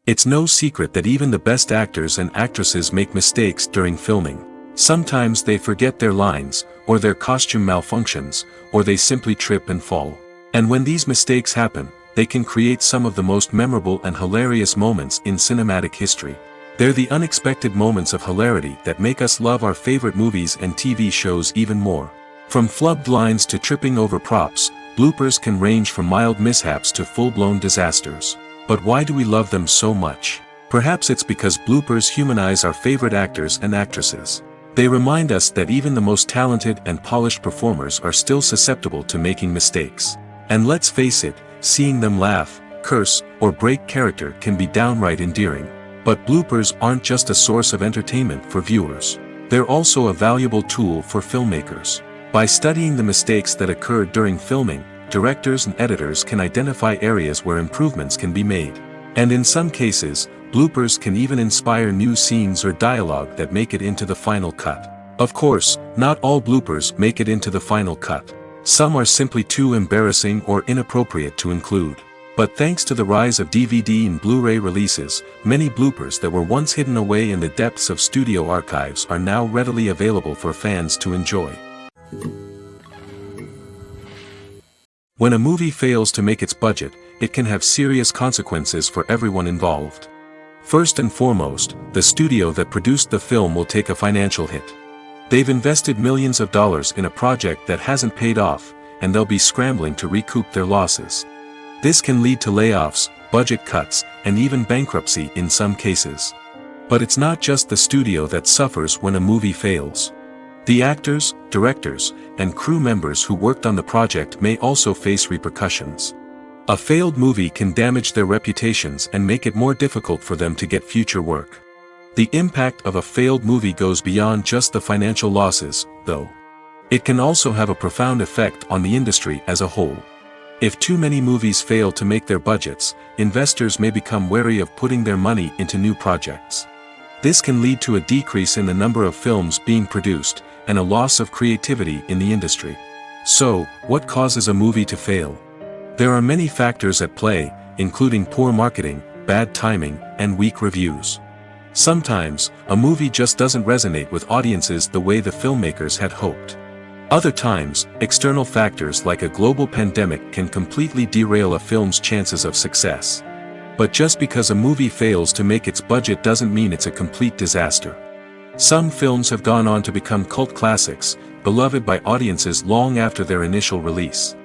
It's no secret that even the best actors and actresses make mistakes during filming. Sometimes they forget their lines, or their costume malfunctions, or they simply trip and fall. And when these mistakes happen, they can create some of the most memorable and hilarious moments in cinematic history. They're the unexpected moments of hilarity that make us love our favorite movies and TV shows even more. From flubbed lines to tripping over props, bloopers can range from mild mishaps to full-blown disasters. But why do we love them so much? Perhaps it's because bloopers humanize our favorite actors and actresses. They remind us that even the most talented and polished performers are still susceptible to making mistakes. And let's face it, seeing them laugh, curse, or break character can be downright endearing. But bloopers aren't just a source of entertainment for viewers. They're also a valuable tool for filmmakers. By studying the mistakes that occurred during filming, directors and editors can identify areas where improvements can be made. And in some cases, bloopers can even inspire new scenes or dialogue that make it into the final cut. Of course, not all bloopers make it into the final cut. Some are simply too embarrassing or inappropriate to include. But thanks to the rise of DVD and Blu-ray releases, many bloopers that were once hidden away in the depths of studio archives are now readily available for fans to enjoy. When a movie fails to make its budget, it can have serious consequences for everyone involved. First and foremost, the studio that produced the film will take a financial hit. They've invested millions of dollars in a project that hasn't paid off, and they'll be scrambling to recoup their losses. This can lead to layoffs, budget cuts, and even bankruptcy in some cases. But it's not just the studio that suffers when a movie fails. The actors, directors, and crew members who worked on the project may also face repercussions. A failed movie can damage their reputations and make it more difficult for them to get future work. The impact of a failed movie goes beyond just the financial losses, though. It can also have a profound effect on the industry as a whole. If too many movies fail to make their budgets, investors may become wary of putting their money into new projects. This can lead to a decrease in the number of films being produced, and a loss of creativity in the industry. So, what causes a movie to fail? There are many factors at play, including poor marketing, bad timing, and weak reviews. Sometimes, a movie just doesn't resonate with audiences the way the filmmakers had hoped. Other times, external factors like a global pandemic can completely derail a film's chances of success. But just because a movie fails to make its budget doesn't mean it's a complete disaster. Some films have gone on to become cult classics, beloved by audiences long after their initial release.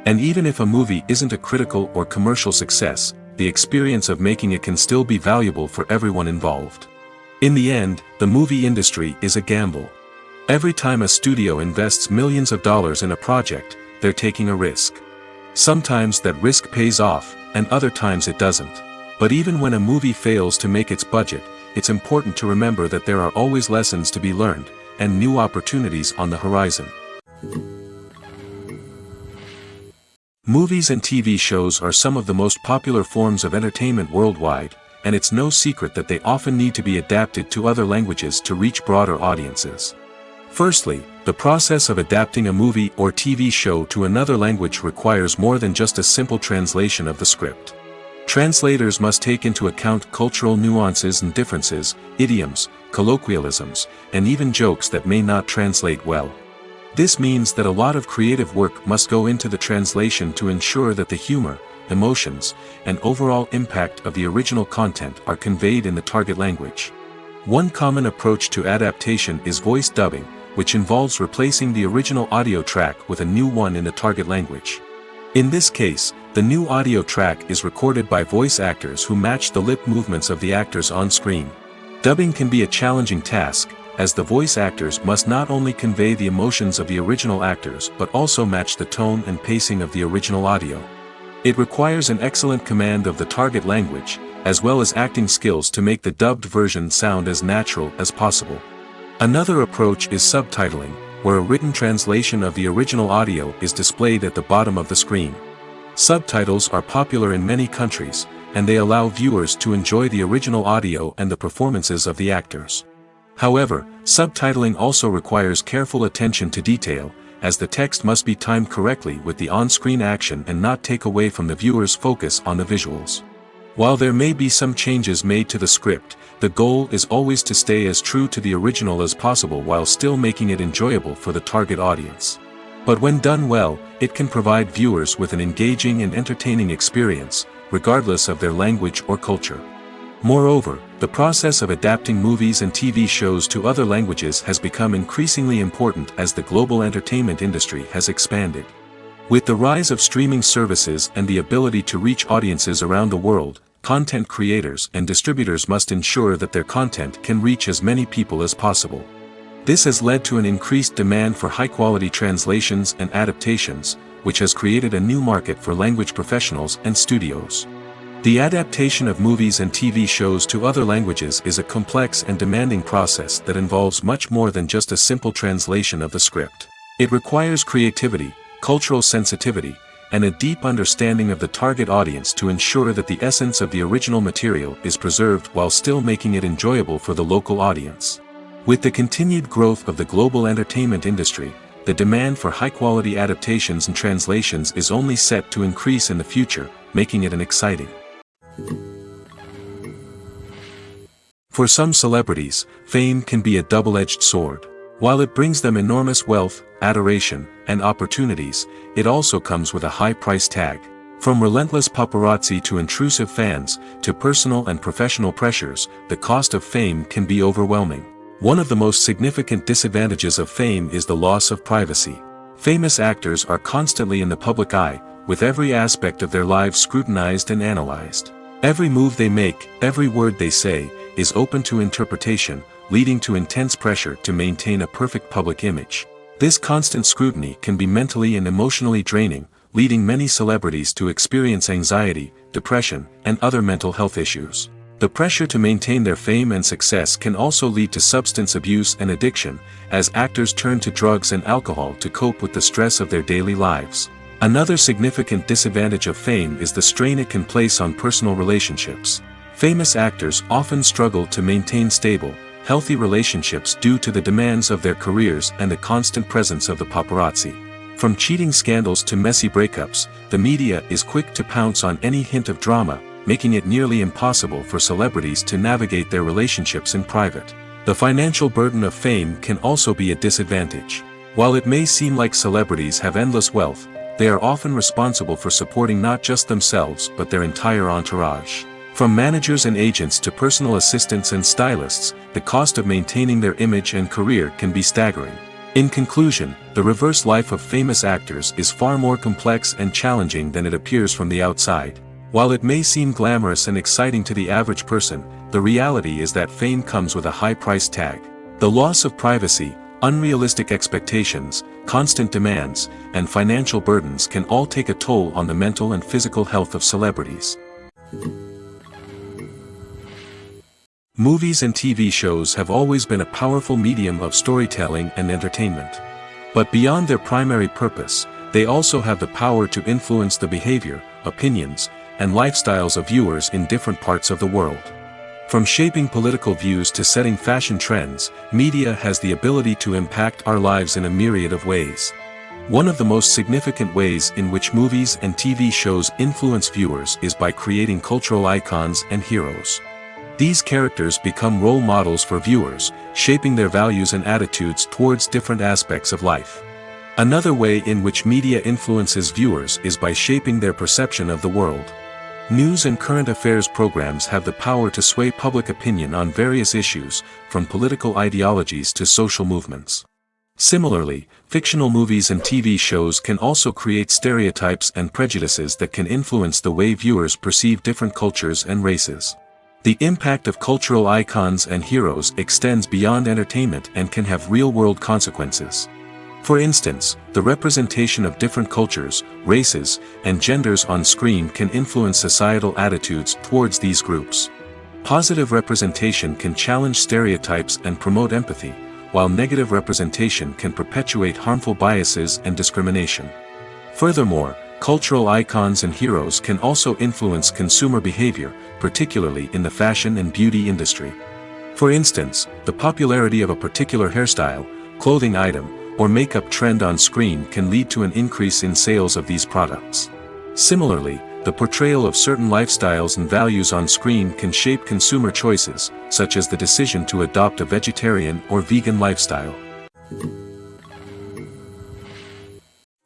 And even if a movie isn't a critical or commercial success, the experience of making it can still be valuable for everyone involved. In the end, the movie industry is a gamble. Every time a studio invests millions of dollars in a project, they're taking a risk. Sometimes that risk pays off, and other times it doesn't. But even when a movie fails to make its budget, it's important to remember that there are always lessons to be learned, and new opportunities on the horizon. Movies and TV shows are some of the most popular forms of entertainment worldwide, and it's no secret that they often need to be adapted to other languages to reach broader audiences. Firstly, the process of adapting a movie or TV show to another language requires more than just a simple translation of the script. Translators must take into account cultural nuances and differences, idioms, colloquialisms, and even jokes that may not translate well. This means that a lot of creative work must go into the translation to ensure that the humor, emotions, and overall impact of the original content are conveyed in the target language. One common approach to adaptation is voice dubbing, which involves replacing the original audio track with a new one in the target language. In this case, the new audio track is recorded by voice actors who match the lip movements of the actors on screen. Dubbing can be a challenging task, as the voice actors must not only convey the emotions of the original actors but also match the tone and pacing of the original audio. It requires an excellent command of the target language, as well as acting skills to make the dubbed version sound as natural as possible. Another approach is subtitling, where a written translation of the original audio is displayed at the bottom of the screen. Subtitles are popular in many countries, and they allow viewers to enjoy the original audio and the performances of the actors. However, subtitling also requires careful attention to detail, as the text must be timed correctly with the on-screen action and not take away from the viewer's focus on the visuals. While there may be some changes made to the script, the goal is always to stay as true to the original as possible while still making it enjoyable for the target audience. But when done well, it can provide viewers with an engaging and entertaining experience, regardless of their language or culture. Moreover, the process of adapting movies and TV shows to other languages has become increasingly important as the global entertainment industry has expanded. With the rise of streaming services and the ability to reach audiences around the world, content creators and distributors must ensure that their content can reach as many people as possible. This has led to an increased demand for high-quality translations and adaptations, which has created a new market for language professionals and studios. The adaptation of movies and TV shows to other languages is a complex and demanding process that involves much more than just a simple translation of the script. It requires creativity, cultural sensitivity, and a deep understanding of the target audience to ensure that the essence of the original material is preserved while still making it enjoyable for the local audience. With the continued growth of the global entertainment industry, the demand for high-quality adaptations and translations is only set to increase in the future, making it an exciting. For some celebrities, fame can be a double-edged sword. While it brings them enormous wealth, adoration, and opportunities, it also comes with a high price tag. From relentless paparazzi to intrusive fans, to personal and professional pressures, the cost of fame can be overwhelming. One of the most significant disadvantages of fame is the loss of privacy. Famous actors are constantly in the public eye, with every aspect of their lives scrutinized and analyzed. Every move they make, every word they say, is open to interpretation, leading to intense pressure to maintain a perfect public image. This constant scrutiny can be mentally and emotionally draining, leading many celebrities to experience anxiety, depression, and other mental health issues. The pressure to maintain their fame and success can also lead to substance abuse and addiction, as actors turn to drugs and alcohol to cope with the stress of their daily lives. Another significant disadvantage of fame is the strain it can place on personal relationships. Famous actors often struggle to maintain stable, healthy relationships due to the demands of their careers and the constant presence of the paparazzi. From cheating scandals to messy breakups, the media is quick to pounce on any hint of drama, making it nearly impossible for celebrities to navigate their relationships in private. The financial burden of fame can also be a disadvantage. While it may seem like celebrities have endless wealth, they are often responsible for supporting not just themselves but their entire entourage. From managers and agents to personal assistants and stylists, the cost of maintaining their image and career can be staggering. In conclusion, the reverse life of famous actors is far more complex and challenging than it appears from the outside. While it may seem glamorous and exciting to the average person, the reality is that fame comes with a high price tag. The loss of privacy, unrealistic expectations, constant demands, and financial burdens can all take a toll on the mental and physical health of celebrities. Movies and TV shows have always been a powerful medium of storytelling and entertainment. But beyond their primary purpose, they also have the power to influence the behavior, opinions, and lifestyles of viewers in different parts of the world. From shaping political views to setting fashion trends, media has the ability to impact our lives in a myriad of ways. One of the most significant ways in which movies and TV shows influence viewers is by creating cultural icons and heroes. These characters become role models for viewers, shaping their values and attitudes towards different aspects of life. Another way in which media influences viewers is by shaping their perception of the world. News and current affairs programs have the power to sway public opinion on various issues, from political ideologies to social movements. Similarly, fictional movies and TV shows can also create stereotypes and prejudices that can influence the way viewers perceive different cultures and races. The impact of cultural icons and heroes extends beyond entertainment and can have real-world consequences. For instance, the representation of different cultures, races, and genders on screen can influence societal attitudes towards these groups. Positive representation can challenge stereotypes and promote empathy, while negative representation can perpetuate harmful biases and discrimination. Furthermore, cultural icons and heroes can also influence consumer behavior, particularly in the fashion and beauty industry. For instance, the popularity of a particular hairstyle, clothing item, or makeup trend on screen can lead to an increase in sales of these products. Similarly, the portrayal of certain lifestyles and values on screen can shape consumer choices, such as the decision to adopt a vegetarian or vegan lifestyle.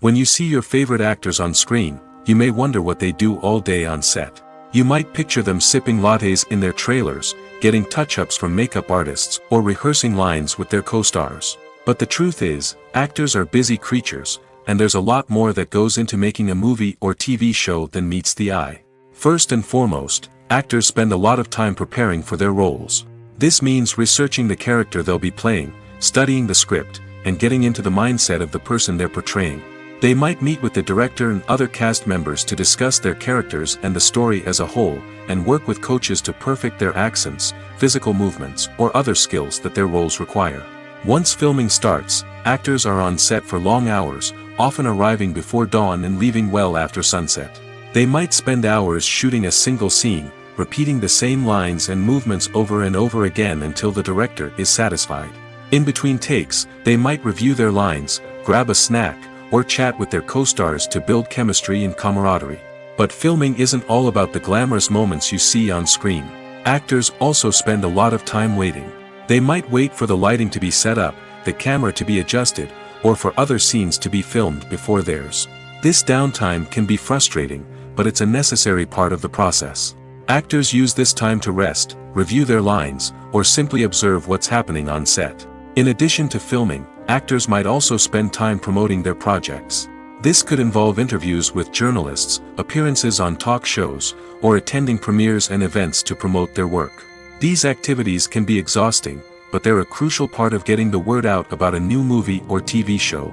When you see your favorite actors on screen, you may wonder what they do all day on set. You might picture them sipping lattes in their trailers, getting touch-ups from makeup artists, or rehearsing lines with their co-stars. But the truth is, actors are busy creatures, and there's a lot more that goes into making a movie or TV show than meets the eye. First and foremost, actors spend a lot of time preparing for their roles. This means researching the character they'll be playing, studying the script, and getting into the mindset of the person they're portraying. They might meet with the director and other cast members to discuss their characters and the story as a whole, and work with coaches to perfect their accents, physical movements, or other skills that their roles require. Once filming starts, actors are on set for long hours, often arriving before dawn and leaving well after sunset. They might spend hours shooting a single scene, repeating the same lines and movements over and over again until the director is satisfied. In between takes, they might review their lines, grab a snack, or chat with their co-stars to build chemistry and camaraderie. But filming isn't all about the glamorous moments you see on screen. Actors also spend a lot of time waiting. They might wait for the lighting to be set up, the camera to be adjusted, or for other scenes to be filmed before theirs. This downtime can be frustrating, but it's a necessary part of the process. Actors use this time to rest, review their lines, or simply observe what's happening on set. In addition to filming, actors might also spend time promoting their projects. This could involve interviews with journalists, appearances on talk shows, or attending premieres and events to promote their work. These activities can be exhausting, but they're a crucial part of getting the word out about a new movie or TV show.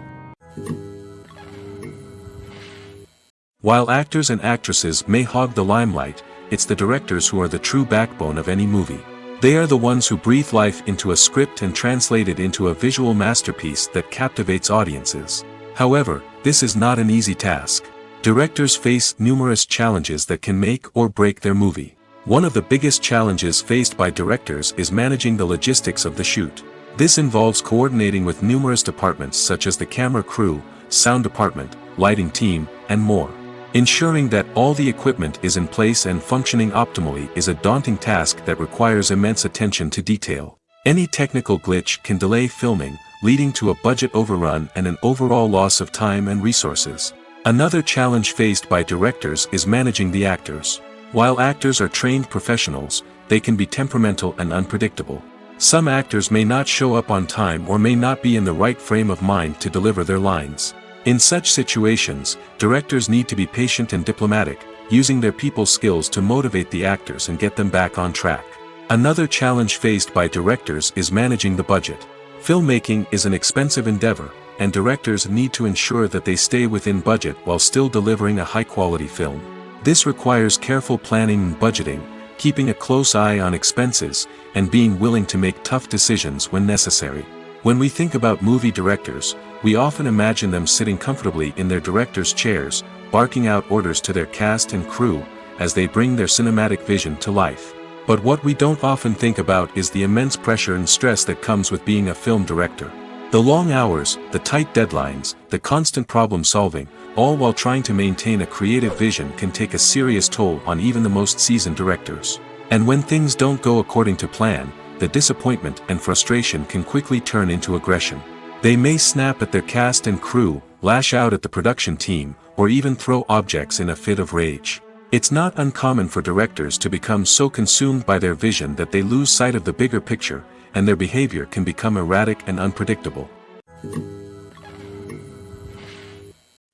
While actors and actresses may hog the limelight, it's the directors who are the true backbone of any movie. They are the ones who breathe life into a script and translate it into a visual masterpiece that captivates audiences. However, this is not an easy task. Directors face numerous challenges that can make or break their movie. One of the biggest challenges faced by directors is managing the logistics of the shoot. This involves coordinating with numerous departments such as the camera crew, sound department, lighting team, and more. Ensuring that all the equipment is in place and functioning optimally is a daunting task that requires immense attention to detail. Any technical glitch can delay filming, leading to a budget overrun and an overall loss of time and resources. Another challenge faced by directors is managing the actors. While actors are trained professionals, they can be temperamental and unpredictable. Some actors may not show up on time or may not be in the right frame of mind to deliver their lines. In such situations, directors need to be patient and diplomatic, using their people skills to motivate the actors and get them back on track. Another challenge faced by directors is managing the budget. Filmmaking is an expensive endeavor, and directors need to ensure that they stay within budget while still delivering a high-quality film. This requires careful planning and budgeting, keeping a close eye on expenses, and being willing to make tough decisions when necessary. When we think about movie directors, we often imagine them sitting comfortably in their director's chairs, barking out orders to their cast and crew, as they bring their cinematic vision to life. But what we don't often think about is the immense pressure and stress that comes with being a film director. The long hours, the tight deadlines, the constant problem solving, all while trying to maintain a creative vision can take a serious toll on even the most seasoned directors. And when things don't go according to plan, the disappointment and frustration can quickly turn into aggression. They may snap at their cast and crew, lash out at the production team, or even throw objects in a fit of rage. It's not uncommon for directors to become so consumed by their vision that they lose sight of the bigger picture, and their behavior can become erratic and unpredictable.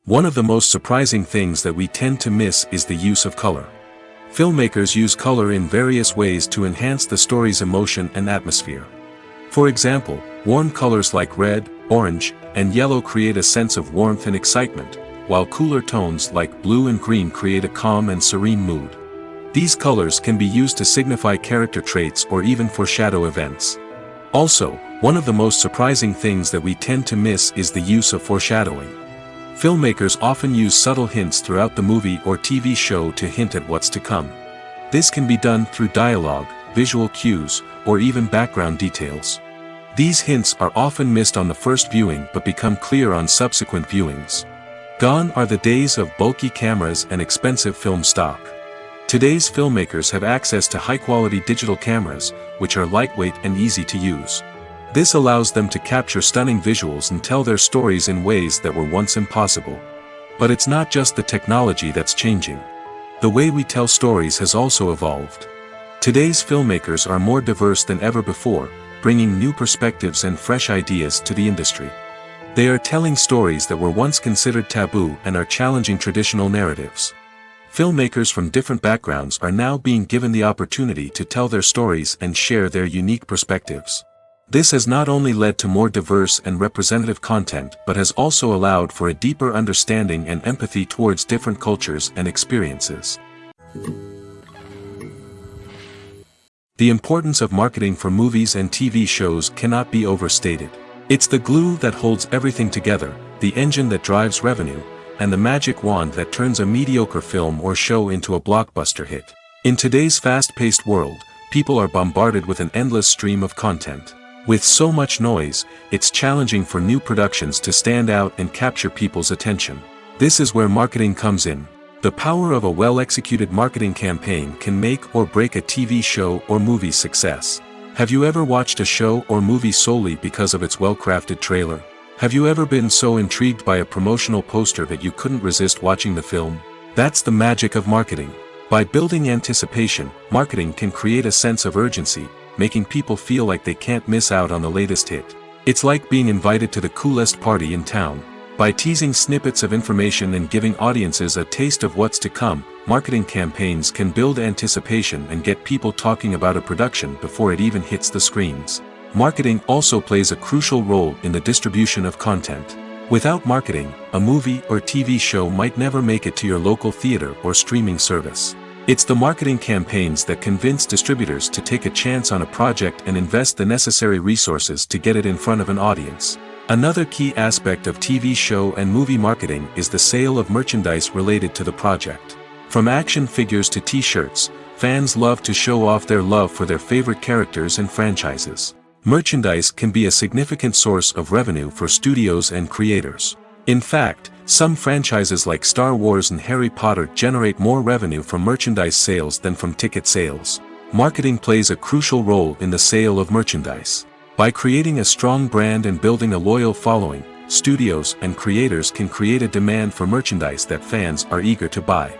One of the most surprising things that we tend to miss is the use of color. Filmmakers use color in various ways to enhance the story's emotion and atmosphere. For example, warm colors like red, orange, and yellow create a sense of warmth and excitement, while cooler tones like blue and green create a calm and serene mood. These colors can be used to signify character traits or even foreshadow events. Also, one of the most surprising things that we tend to miss is the use of foreshadowing. Filmmakers often use subtle hints throughout the movie or TV show to hint at what's to come. This can be done through dialogue, visual cues, or even background details. These hints are often missed on the first viewing but become clear on subsequent viewings. Gone are the days of bulky cameras and expensive film stock. Today's filmmakers have access to high-quality digital cameras, which are lightweight and easy to use. This allows them to capture stunning visuals and tell their stories in ways that were once impossible. But it's not just the technology that's changing. The way we tell stories has also evolved. Today's filmmakers are more diverse than ever before, bringing new perspectives and fresh ideas to the industry. They are telling stories that were once considered taboo and are challenging traditional narratives. Filmmakers from different backgrounds are now being given the opportunity to tell their stories and share their unique perspectives. This has not only led to more diverse and representative content but has also allowed for a deeper understanding and empathy towards different cultures and experiences. The importance of marketing for movies and TV shows cannot be overstated. It's the glue that holds everything together, the engine that drives revenue, and the magic wand that turns a mediocre film or show into a blockbuster hit. In today's fast-paced world, people are bombarded with an endless stream of content. With so much noise, it's challenging for new productions to stand out and capture people's attention. This is where marketing comes in. The power of a well-executed marketing campaign can make or break a TV show or movie's success. Have you ever watched a show or movie solely because of its well-crafted trailer? Have you ever been so intrigued by a promotional poster that you couldn't resist watching the film? That's the magic of marketing. By building anticipation, marketing can create a sense of urgency, making people feel like they can't miss out on the latest hit. It's like being invited to the coolest party in town. By teasing snippets of information and giving audiences a taste of what's to come, marketing campaigns can build anticipation and get people talking about a production before it even hits the screens. Marketing also plays a crucial role in the distribution of content. Without marketing, a movie or TV show might never make it to your local theater or streaming service. It's the marketing campaigns that convince distributors to take a chance on a project and invest the necessary resources to get it in front of an audience. Another key aspect of TV show and movie marketing is the sale of merchandise related to the project. From action figures to t-shirts, fans love to show off their love for their favorite characters and franchises. Merchandise can be a significant source of revenue for studios and creators. In fact, some franchises like Star Wars and Harry Potter generate more revenue from merchandise sales than from ticket sales. Marketing plays a crucial role in the sale of merchandise. By creating a strong brand and building a loyal following, studios and creators can create a demand for merchandise that fans are eager to buy.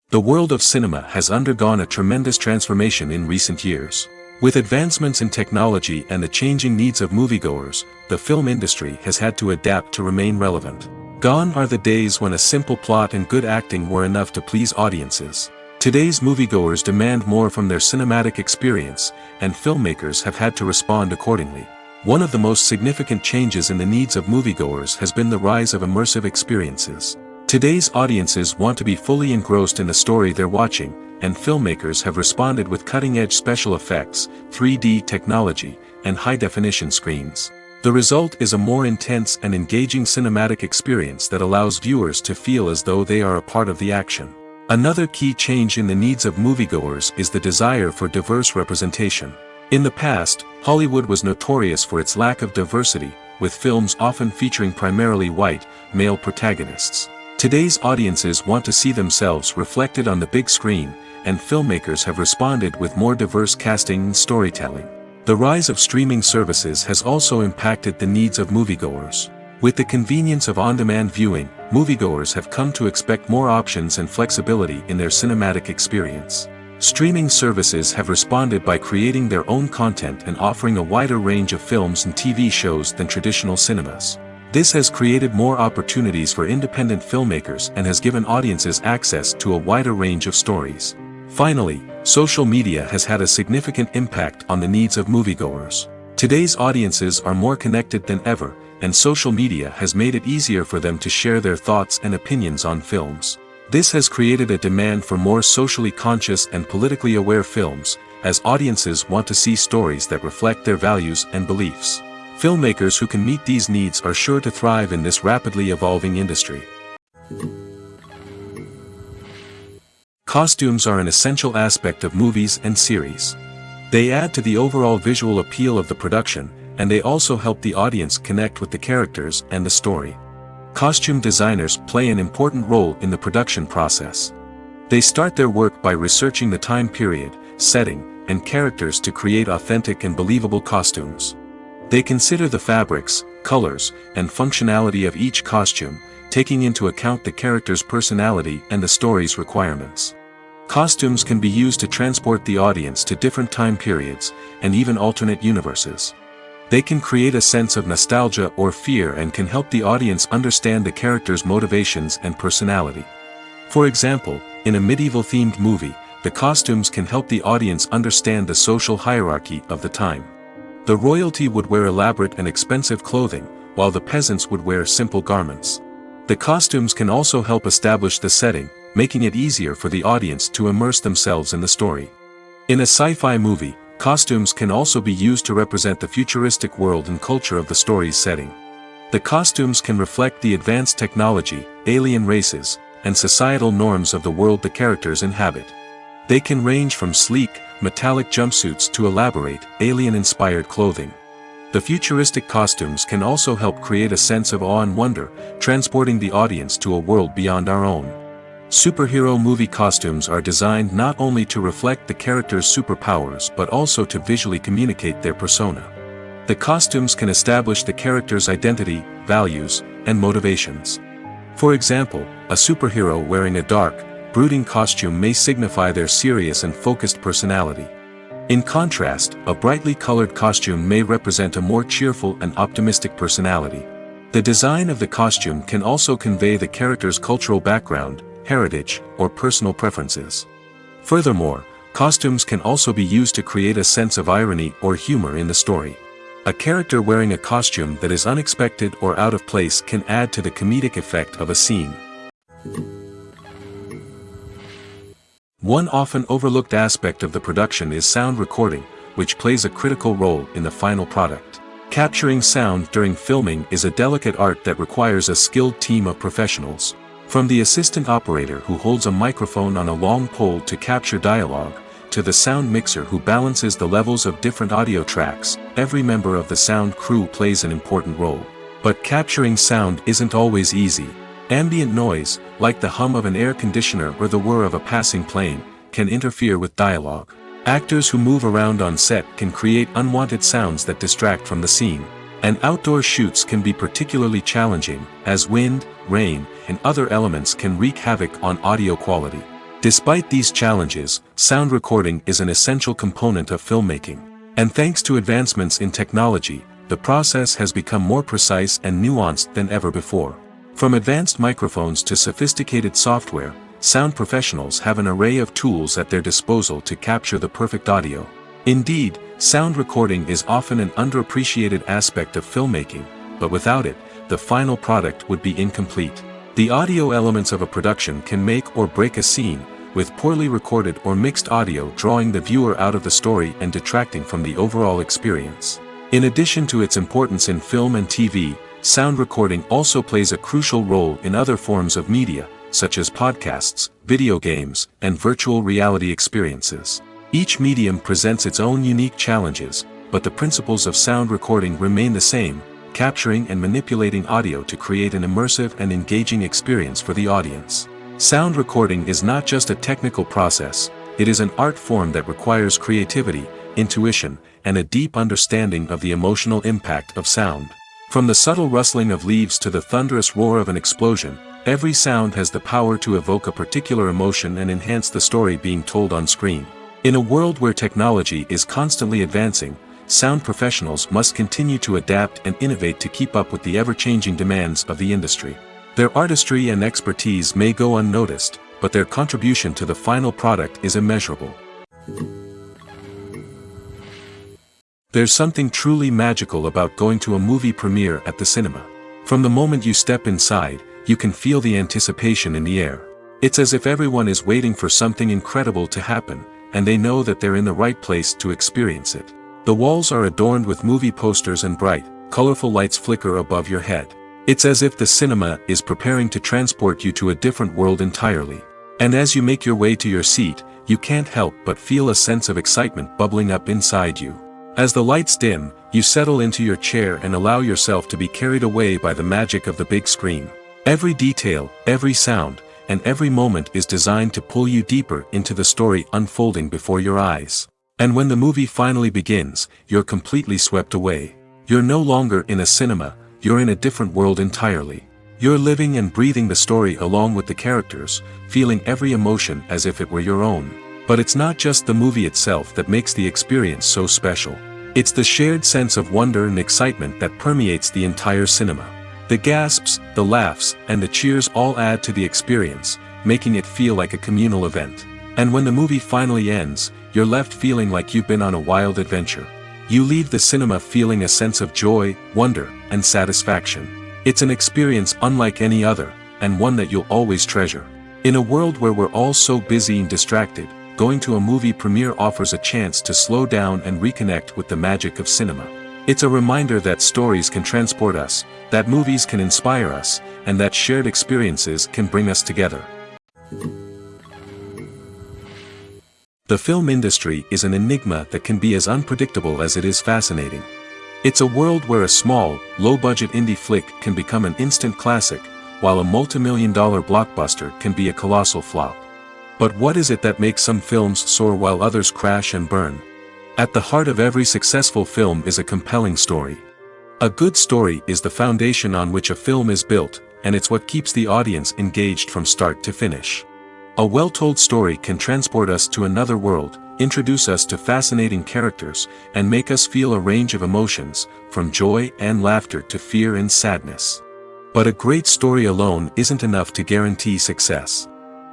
The world of cinema has undergone a tremendous transformation in recent years. With advancements in technology and the changing needs of moviegoers, the film industry has had to adapt to remain relevant. Gone are the days when a simple plot and good acting were enough to please audiences. Today's moviegoers demand more from their cinematic experience, and filmmakers have had to respond accordingly. One of the most significant changes in the needs of moviegoers has been the rise of immersive experiences. Today's audiences want to be fully engrossed in the story they're watching, and filmmakers have responded with cutting-edge special effects, 3D technology, and high-definition screens. The result is a more intense and engaging cinematic experience that allows viewers to feel as though they are a part of the action. Another key change in the needs of moviegoers is the desire for diverse representation. In the past, Hollywood was notorious for its lack of diversity, with films often featuring primarily white, male protagonists. Today's audiences want to see themselves reflected on the big screen, and filmmakers have responded with more diverse casting and storytelling. The rise of streaming services has also impacted the needs of moviegoers. With the convenience of on-demand viewing, moviegoers have come to expect more options and flexibility in their cinematic experience. Streaming services have responded by creating their own content and offering a wider range of films and TV shows than traditional cinemas. This has created more opportunities for independent filmmakers and has given audiences access to a wider range of stories. Finally, social media has had a significant impact on the needs of moviegoers. Today's audiences are more connected than ever, and social media has made it easier for them to share their thoughts and opinions on films. This has created a demand for more socially conscious and politically aware films, as audiences want to see stories that reflect their values and beliefs. Filmmakers who can meet these needs are sure to thrive in this rapidly evolving industry. Costumes are an essential aspect of movies and series. They add to the overall visual appeal of the production, and they also help the audience connect with the characters and the story. Costume designers play an important role in the production process. They start their work by researching the time period, setting, and characters to create authentic and believable costumes. They consider the fabrics, colors, and functionality of each costume, taking into account the character's personality and the story's requirements. Costumes can be used to transport the audience to different time periods, and even alternate universes. They can create a sense of nostalgia or fear and can help the audience understand the character's motivations and personality. For example, in a medieval-themed movie, the costumes can help the audience understand the social hierarchy of the time. The royalty would wear elaborate and expensive clothing, while the peasants would wear simple garments. The costumes can also help establish the setting, making it easier for the audience to immerse themselves in the story. In a sci-fi movie, costumes can also be used to represent the futuristic world and culture of the story's setting. The costumes can reflect the advanced technology, alien races, and societal norms of the world the characters inhabit. They can range from sleek, metallic jumpsuits to elaborate, alien-inspired clothing. The futuristic costumes can also help create a sense of awe and wonder, transporting the audience to a world beyond our own. Superhero movie costumes are designed not only to reflect the character's superpowers but also to visually communicate their persona. The costumes can establish the character's identity, values, and motivations. For example, a superhero wearing a dark, brooding costume may signify their serious and focused personality. In contrast, a brightly colored costume may represent a more cheerful and optimistic personality. The design of the costume can also convey the character's cultural background, heritage, or personal preferences. Furthermore, costumes can also be used to create a sense of irony or humor in the story. A character wearing a costume that is unexpected or out of place can add to the comedic effect of a scene. One often overlooked aspect of the production is sound recording, which plays a critical role in the final product. Capturing sound during filming is a delicate art that requires a skilled team of professionals. From the assistant operator who holds a microphone on a long pole to capture dialogue, to the sound mixer who balances the levels of different audio tracks, every member of the sound crew plays an important role. But capturing sound isn't always easy. Ambient noise, like the hum of an air conditioner or the whir of a passing plane, can interfere with dialogue. Actors who move around on set can create unwanted sounds that distract from the scene. And outdoor shoots can be particularly challenging, as wind, rain, and other elements can wreak havoc on audio quality. Despite these challenges, sound recording is an essential component of filmmaking. And thanks to advancements in technology, the process has become more precise and nuanced than ever before. From advanced microphones to sophisticated software, sound professionals have an array of tools at their disposal to capture the perfect audio. Indeed, sound recording is often an underappreciated aspect of filmmaking, but without it, the final product would be incomplete. The audio elements of a production can make or break a scene, with poorly recorded or mixed audio drawing the viewer out of the story and detracting from the overall experience. In addition to its importance in film and TV, sound recording also plays a crucial role in other forms of media, such as podcasts, video games, and virtual reality experiences. Each medium presents its own unique challenges, but the principles of sound recording remain the same, capturing and manipulating audio to create an immersive and engaging experience for the audience. Sound recording is not just a technical process, it is an art form that requires creativity, intuition, and a deep understanding of the emotional impact of sound. From the subtle rustling of leaves to the thunderous roar of an explosion, every sound has the power to evoke a particular emotion and enhance the story being told on screen. In a world where technology is constantly advancing, sound professionals must continue to adapt and innovate to keep up with the ever-changing demands of the industry. Their artistry and expertise may go unnoticed, but their contribution to the final product is immeasurable. There's something truly magical about going to a movie premiere at the cinema. From the moment you step inside, you can feel the anticipation in the air. It's as if everyone is waiting for something incredible to happen, and they know that they're in the right place to experience it. The walls are adorned with movie posters and bright, colorful lights flicker above your head. It's as if the cinema is preparing to transport you to a different world entirely. And as you make your way to your seat, you can't help but feel a sense of excitement bubbling up inside you. As the lights dim, you settle into your chair and allow yourself to be carried away by the magic of the big screen. Every detail, every sound, and every moment is designed to pull you deeper into the story unfolding before your eyes. And when the movie finally begins, you're completely swept away. You're no longer in a cinema, you're in a different world entirely. You're living and breathing the story along with the characters, feeling every emotion as if it were your own. But it's not just the movie itself that makes the experience so special. It's the shared sense of wonder and excitement that permeates the entire cinema. The gasps, the laughs, and the cheers all add to the experience, making it feel like a communal event. And when the movie finally ends, you're left feeling like you've been on a wild adventure. You leave the cinema feeling a sense of joy, wonder, and satisfaction. It's an experience unlike any other, and one that you'll always treasure. In a world where we're all so busy and distracted, going to a movie premiere offers a chance to slow down and reconnect with the magic of cinema. It's a reminder that stories can transport us, that movies can inspire us, and that shared experiences can bring us together. The film industry is an enigma that can be as unpredictable as it is fascinating. It's a world where a small, low-budget indie flick can become an instant classic, while a multi-million-dollar blockbuster can be a colossal flop. But what is it that makes some films soar while others crash and burn? At the heart of every successful film is a compelling story. A good story is the foundation on which a film is built, and it's what keeps the audience engaged from start to finish. A well-told story can transport us to another world, introduce us to fascinating characters, and make us feel a range of emotions, from joy and laughter to fear and sadness. But a great story alone isn't enough to guarantee success.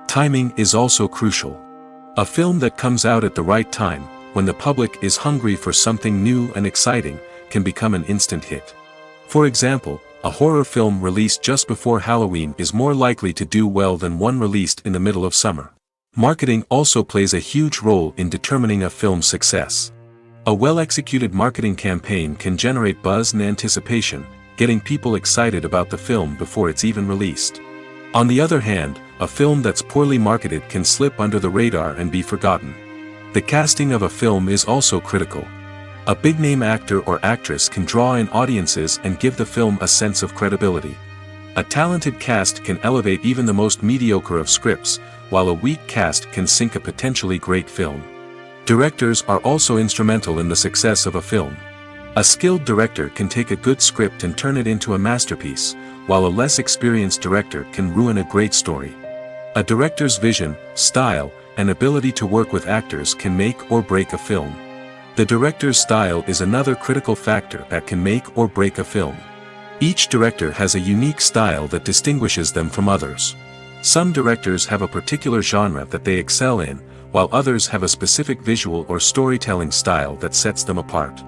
Timing is also crucial. A film that comes out at the right time, when the public is hungry for something new and exciting, can become an instant hit. For example, a horror film released just before Halloween is more likely to do well than one released in the middle of summer. Marketing also plays a huge role in determining a film's success. A well-executed marketing campaign can generate buzz and anticipation, getting people excited about the film before it's even released. On the other hand, a film that's poorly marketed can slip under the radar and be forgotten. The casting of a film is also critical. A big-name actor or actress can draw in audiences and give the film a sense of credibility. A talented cast can elevate even the most mediocre of scripts, while a weak cast can sink a potentially great film. Directors are also instrumental in the success of a film. A skilled director can take a good script and turn it into a masterpiece, while a less experienced director can ruin a great story. A director's vision, style, and ability to work with actors can make or break a film. The director's style is another critical factor that can make or break a film. Each director has a unique style that distinguishes them from others. Some directors have a particular genre that they excel in, while others have a specific visual or storytelling style that sets them apart.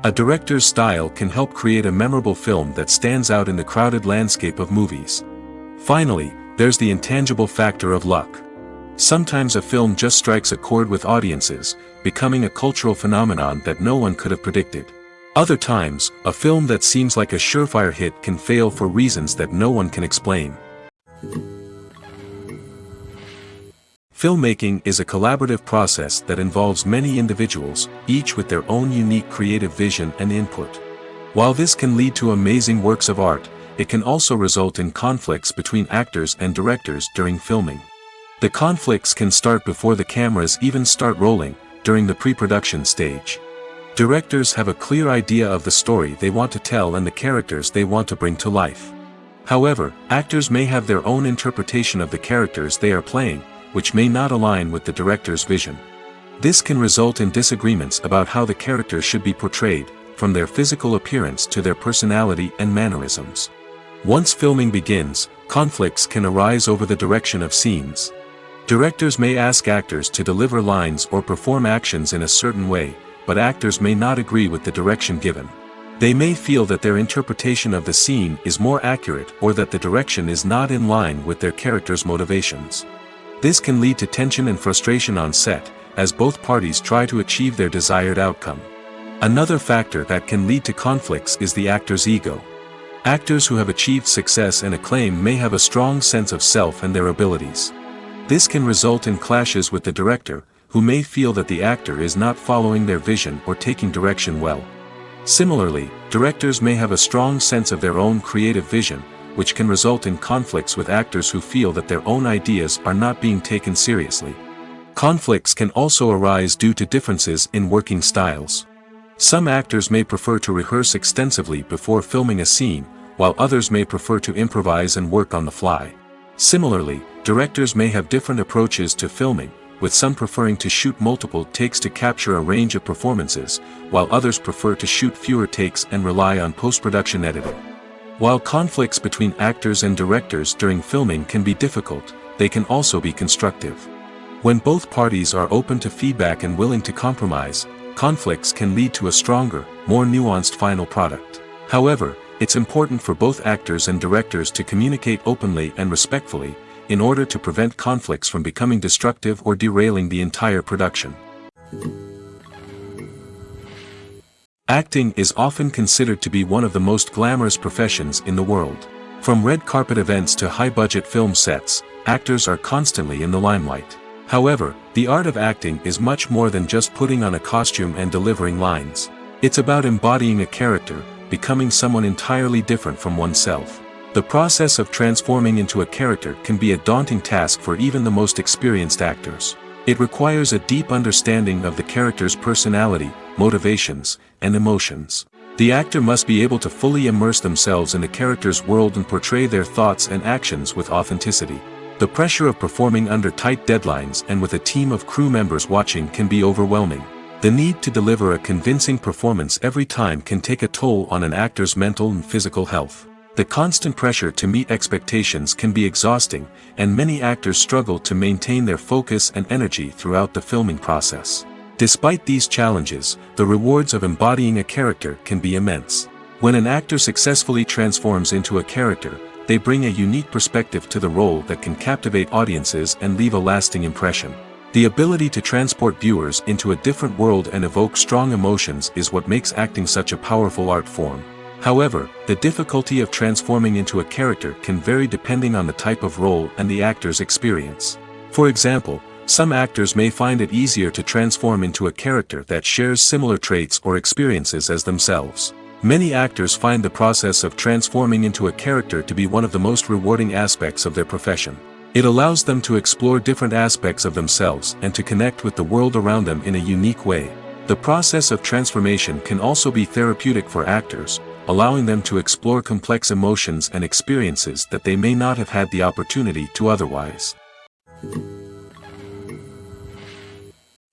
A director's style can help create a memorable film that stands out in the crowded landscape of movies. Finally, there's the intangible factor of luck. Sometimes a film just strikes a chord with audiences, becoming a cultural phenomenon that no one could have predicted. Other times, a film that seems like a surefire hit can fail for reasons that no one can explain. Filmmaking is a collaborative process that involves many individuals, each with their own unique creative vision and input. While this can lead to amazing works of art, it can also result in conflicts between actors and directors during filming. The conflicts can start before the cameras even start rolling, during the pre-production stage. Directors have a clear idea of the story they want to tell and the characters they want to bring to life. However, actors may have their own interpretation of the characters they are playing, which may not align with the director's vision. This can result in disagreements about how the characters should be portrayed, from their physical appearance to their personality and mannerisms. Once filming begins, conflicts can arise over the direction of scenes. Directors may ask actors to deliver lines or perform actions in a certain way, but actors may not agree with the direction given. They may feel that their interpretation of the scene is more accurate or that the direction is not in line with their character's motivations. This can lead to tension and frustration on set, as both parties try to achieve their desired outcome. Another factor that can lead to conflicts is the actor's ego. Actors who have achieved success and acclaim may have a strong sense of self and their abilities. This can result in clashes with the director, who may feel that the actor is not following their vision or taking direction well. Similarly, directors may have a strong sense of their own creative vision, which can result in conflicts with actors who feel that their own ideas are not being taken seriously. Conflicts can also arise due to differences in working styles. Some actors may prefer to rehearse extensively before filming a scene, while others may prefer to improvise and work on the fly. Similarly, directors may have different approaches to filming, with some preferring to shoot multiple takes to capture a range of performances, while others prefer to shoot fewer takes and rely on post-production editing. While conflicts between actors and directors during filming can be difficult, they can also be constructive. When both parties are open to feedback and willing to compromise, conflicts can lead to a stronger, more nuanced final product. However, it's important for both actors and directors to communicate openly and respectfully, in order to prevent conflicts from becoming destructive or derailing the entire production. Acting is often considered to be one of the most glamorous professions in the world. From red carpet events to high-budget film sets, actors are constantly in the limelight. However, the art of acting is much more than just putting on a costume and delivering lines. It's about embodying a character, becoming someone entirely different from oneself. The process of transforming into a character can be a daunting task for even the most experienced actors. It requires a deep understanding of the character's personality, motivations, and emotions. The actor must be able to fully immerse themselves in the character's world and portray their thoughts and actions with authenticity. The pressure of performing under tight deadlines and with a team of crew members watching can be overwhelming. The need to deliver a convincing performance every time can take a toll on an actor's mental and physical health. The constant pressure to meet expectations can be exhausting, and many actors struggle to maintain their focus and energy throughout the filming process. Despite these challenges, the rewards of embodying a character can be immense. When an actor successfully transforms into a character, they bring a unique perspective to the role that can captivate audiences and leave a lasting impression. The ability to transport viewers into a different world and evoke strong emotions is what makes acting such a powerful art form. However, the difficulty of transforming into a character can vary depending on the type of role and the actor's experience. For example, some actors may find it easier to transform into a character that shares similar traits or experiences as themselves. Many actors find the process of transforming into a character to be one of the most rewarding aspects of their profession. It allows them to explore different aspects of themselves and to connect with the world around them in a unique way. The process of transformation can also be therapeutic for actors, allowing them to explore complex emotions and experiences that they may not have had the opportunity to otherwise.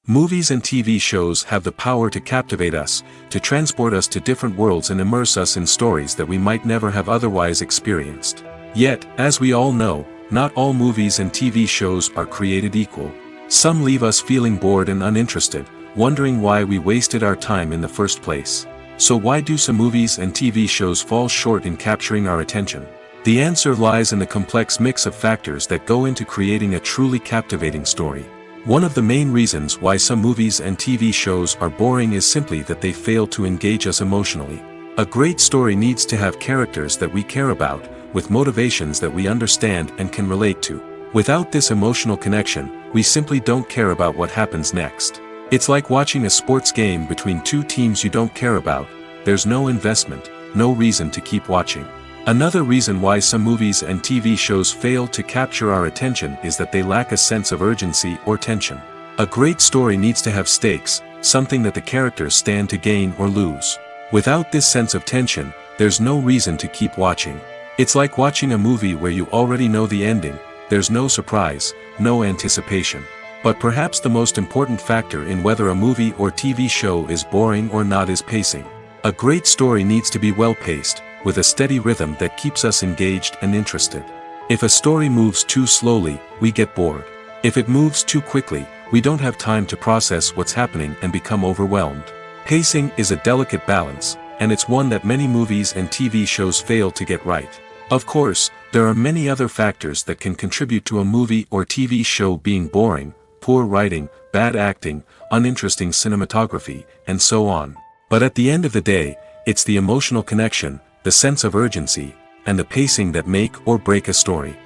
Movies and TV shows have the power to captivate us, to transport us to different worlds and immerse us in stories that we might never have otherwise experienced. Yet, as we all know, not all movies and TV shows are created equal. Some leave us feeling bored and uninterested, wondering why we wasted our time in the first place. So why do some movies and TV shows fall short in capturing our attention? The answer lies in the complex mix of factors that go into creating a truly captivating story. One of the main reasons why some movies and TV shows are boring is simply that they fail to engage us emotionally. A great story needs to have characters that we care about, with motivations that we understand and can relate to. Without this emotional connection, we simply don't care about what happens next. It's like watching a sports game between two teams you don't care about. There's no investment, no reason to keep watching. Another reason why some movies and TV shows fail to capture our attention is that they lack a sense of urgency or tension. A great story needs to have stakes, something that the characters stand to gain or lose. Without this sense of tension, there's no reason to keep watching. It's like watching a movie where you already know the ending. There's no surprise, no anticipation. But perhaps the most important factor in whether a movie or TV show is boring or not is pacing. A great story needs to be well-paced, with a steady rhythm that keeps us engaged and interested. If a story moves too slowly, we get bored. If it moves too quickly, we don't have time to process what's happening and become overwhelmed. Pacing is a delicate balance, and it's one that many movies and TV shows fail to get right. Of course, there are many other factors that can contribute to a movie or TV show being boring: poor writing, bad acting, uninteresting cinematography, and so on. But at the end of the day, it's the emotional connection, the sense of urgency, and the pacing that make or break a story.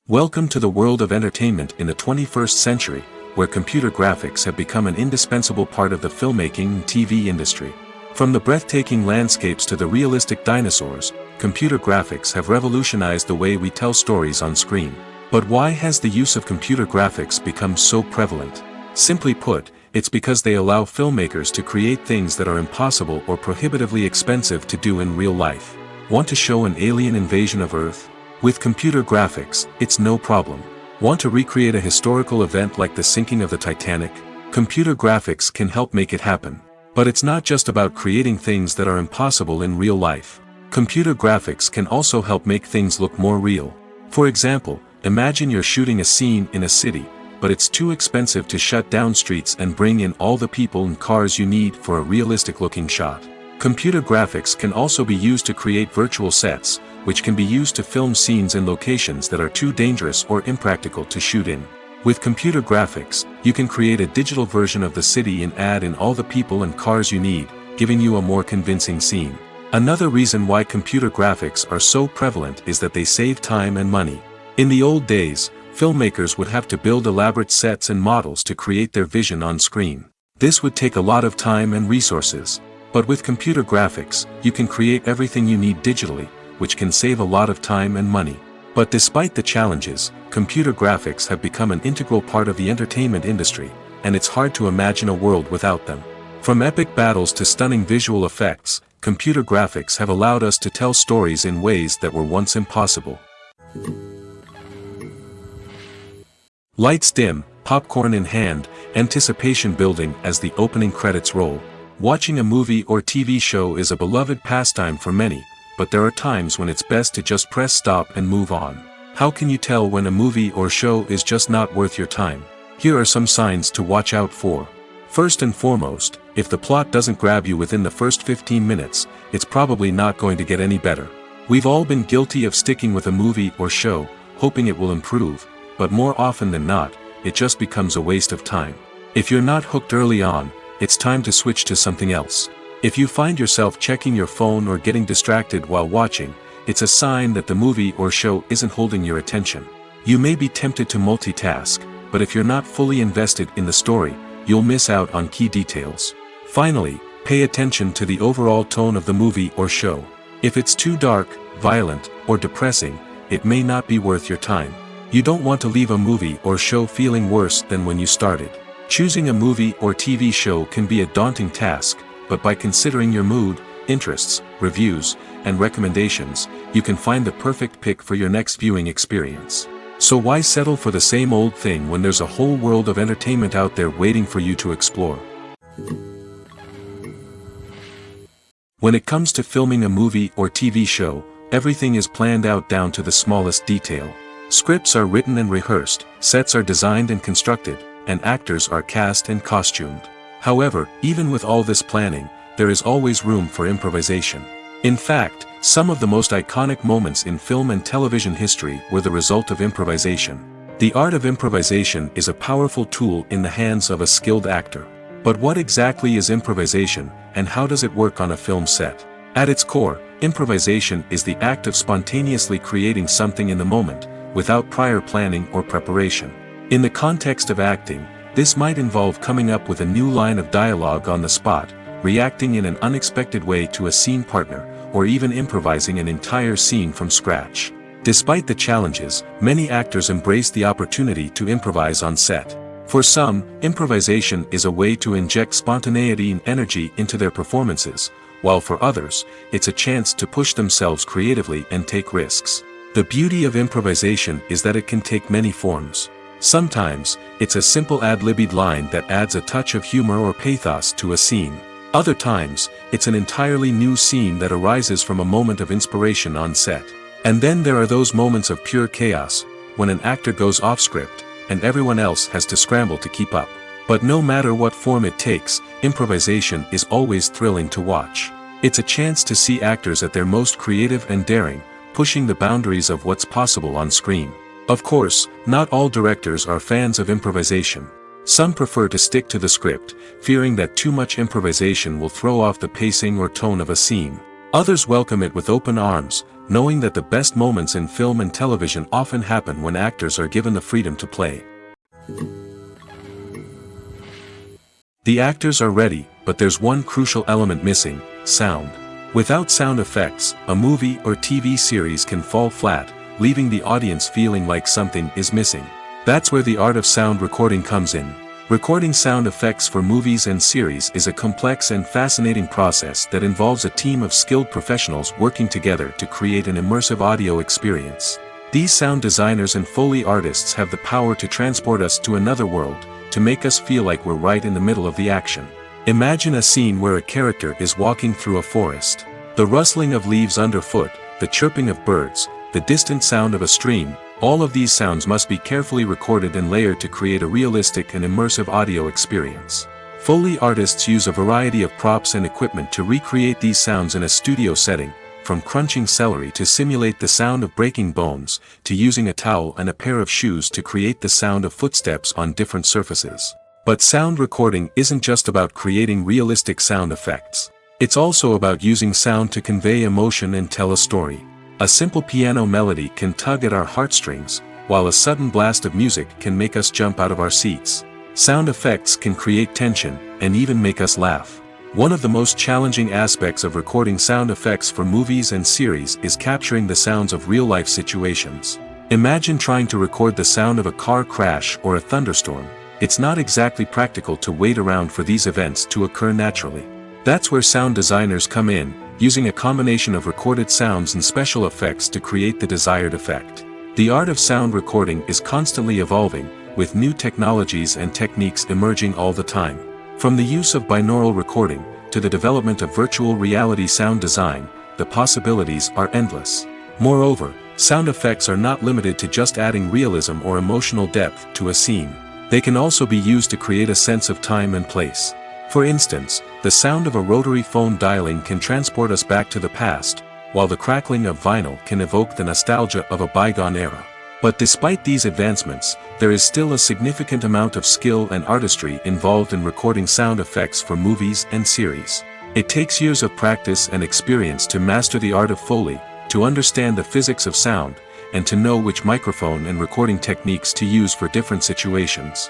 Welcome to the world of entertainment in the 21st century, where computer graphics have become an indispensable part of the filmmaking and TV industry. From the breathtaking landscapes to the realistic dinosaurs, computer graphics have revolutionized the way we tell stories on screen. But why has the use of computer graphics become so prevalent? Simply put, it's because they allow filmmakers to create things that are impossible or prohibitively expensive to do in real life. Want to show an alien invasion of Earth? With computer graphics, it's no problem. Want to recreate a historical event like the sinking of the Titanic? Computer graphics can help make it happen. But it's not just about creating things that are impossible in real life. Computer graphics can also help make things look more real. For example, imagine you're shooting a scene in a city, but it's too expensive to shut down streets and bring in all the people and cars you need for a realistic-looking shot. Computer graphics can also be used to create virtual sets, which can be used to film scenes in locations that are too dangerous or impractical to shoot in. With computer graphics, you can create a digital version of the city and add in all the people and cars you need, giving you a more convincing scene. Another reason why computer graphics are so prevalent is that they save time and money. In the old days, filmmakers would have to build elaborate sets and models to create their vision on screen. This would take a lot of time and resources. But with computer graphics, you can create everything you need digitally, which can save a lot of time and money. But despite the challenges, computer graphics have become an integral part of the entertainment industry, and it's hard to imagine a world without them. From epic battles to stunning visual effects, computer graphics have allowed us to tell stories in ways that were once impossible. Lights dim, popcorn in hand, anticipation building as the opening credits roll. Watching a movie or TV show is a beloved pastime for many, but there are times when it's best to just press stop and move on. How can you tell when a movie or show is just not worth your time? Here are some signs to watch out for. First and foremost, if the plot doesn't grab you within the first 15 minutes, it's probably not going to get any better. We've all been guilty of sticking with a movie or show, hoping it will improve, but more often than not, it just becomes a waste of time. If you're not hooked early on, it's time to switch to something else. If you find yourself checking your phone or getting distracted while watching, it's a sign that the movie or show isn't holding your attention. You may be tempted to multitask, but if you're not fully invested in the story, you'll miss out on key details. Finally, pay attention to the overall tone of the movie or show. If it's too dark, violent, or depressing, it may not be worth your time. You don't want to leave a movie or show feeling worse than when you started. Choosing a movie or TV show can be a daunting task, but by considering your mood, interests, reviews, and recommendations, you can find the perfect pick for your next viewing experience. So why settle for the same old thing when there's a whole world of entertainment out there waiting for you to explore? When it comes to filming a movie or TV show, everything is planned out down to the smallest detail. Scripts are written and rehearsed, sets are designed and constructed, and actors are cast and costumed. However, even with all this planning, there is always room for improvisation. In fact, some of the most iconic moments in film and television history were the result of improvisation. The art of improvisation is a powerful tool in the hands of a skilled actor. But what exactly is improvisation, and how does it work on a film set? At its core, improvisation is the act of spontaneously creating something in the moment, without prior planning or preparation. In the context of acting, this might involve coming up with a new line of dialogue on the spot, reacting in an unexpected way to a scene partner, or even improvising an entire scene from scratch. Despite the challenges, many actors embrace the opportunity to improvise on set. For some, improvisation is a way to inject spontaneity and energy into their performances, while for others, it's a chance to push themselves creatively and take risks. The beauty of improvisation is that it can take many forms. Sometimes, it's a simple ad-libbed line that adds a touch of humor or pathos to a scene. Other times, it's an entirely new scene that arises from a moment of inspiration on set. And then there are those moments of pure chaos, when an actor goes off script, and everyone else has to scramble to keep up. But no matter what form it takes, improvisation is always thrilling to watch. It's a chance to see actors at their most creative and daring, pushing the boundaries of what's possible on screen. Of course, not all directors are fans of improvisation. Some prefer to stick to the script, fearing that too much improvisation will throw off the pacing or tone of a scene. Others welcome it with open arms, knowing that the best moments in film and television often happen when actors are given the freedom to play. The actors are ready, but there's one crucial element missing: sound. Without sound effects, a movie or TV series can fall flat, leaving the audience feeling like something is missing. That's where the art of sound recording comes in. Recording sound effects for movies and series is a complex and fascinating process that involves a team of skilled professionals working together to create an immersive audio experience. These sound designers and Foley artists have the power to transport us to another world, to make us feel like we're right in the middle of the action. Imagine a scene where a character is walking through a forest. The rustling of leaves underfoot, the chirping of birds, the distant sound of a stream, all of these sounds must be carefully recorded and layered to create a realistic and immersive audio experience. Foley artists use a variety of props and equipment to recreate these sounds in a studio setting, from crunching celery to simulate the sound of breaking bones, to using a towel and a pair of shoes to create the sound of footsteps on different surfaces. But sound recording isn't just about creating realistic sound effects. It's also about using sound to convey emotion and tell a story. A simple piano melody can tug at our heartstrings, while a sudden blast of music can make us jump out of our seats. Sound effects can create tension, and even make us laugh. One of the most challenging aspects of recording sound effects for movies and series is capturing the sounds of real-life situations. Imagine trying to record the sound of a car crash or a thunderstorm. It's not exactly practical to wait around for these events to occur naturally. That's where sound designers come in, using a combination of recorded sounds and special effects to create the desired effect. The art of sound recording is constantly evolving, with new technologies and techniques emerging all the time. From the use of binaural recording, to the development of virtual reality sound design, the possibilities are endless. Moreover, sound effects are not limited to just adding realism or emotional depth to a scene. They can also be used to create a sense of time and place. For instance, the sound of a rotary phone dialing can transport us back to the past, while the crackling of vinyl can evoke the nostalgia of a bygone era. But despite these advancements, there is still a significant amount of skill and artistry involved in recording sound effects for movies and series. It takes years of practice and experience to master the art of Foley, to understand the physics of sound, and to know which microphone and recording techniques to use for different situations.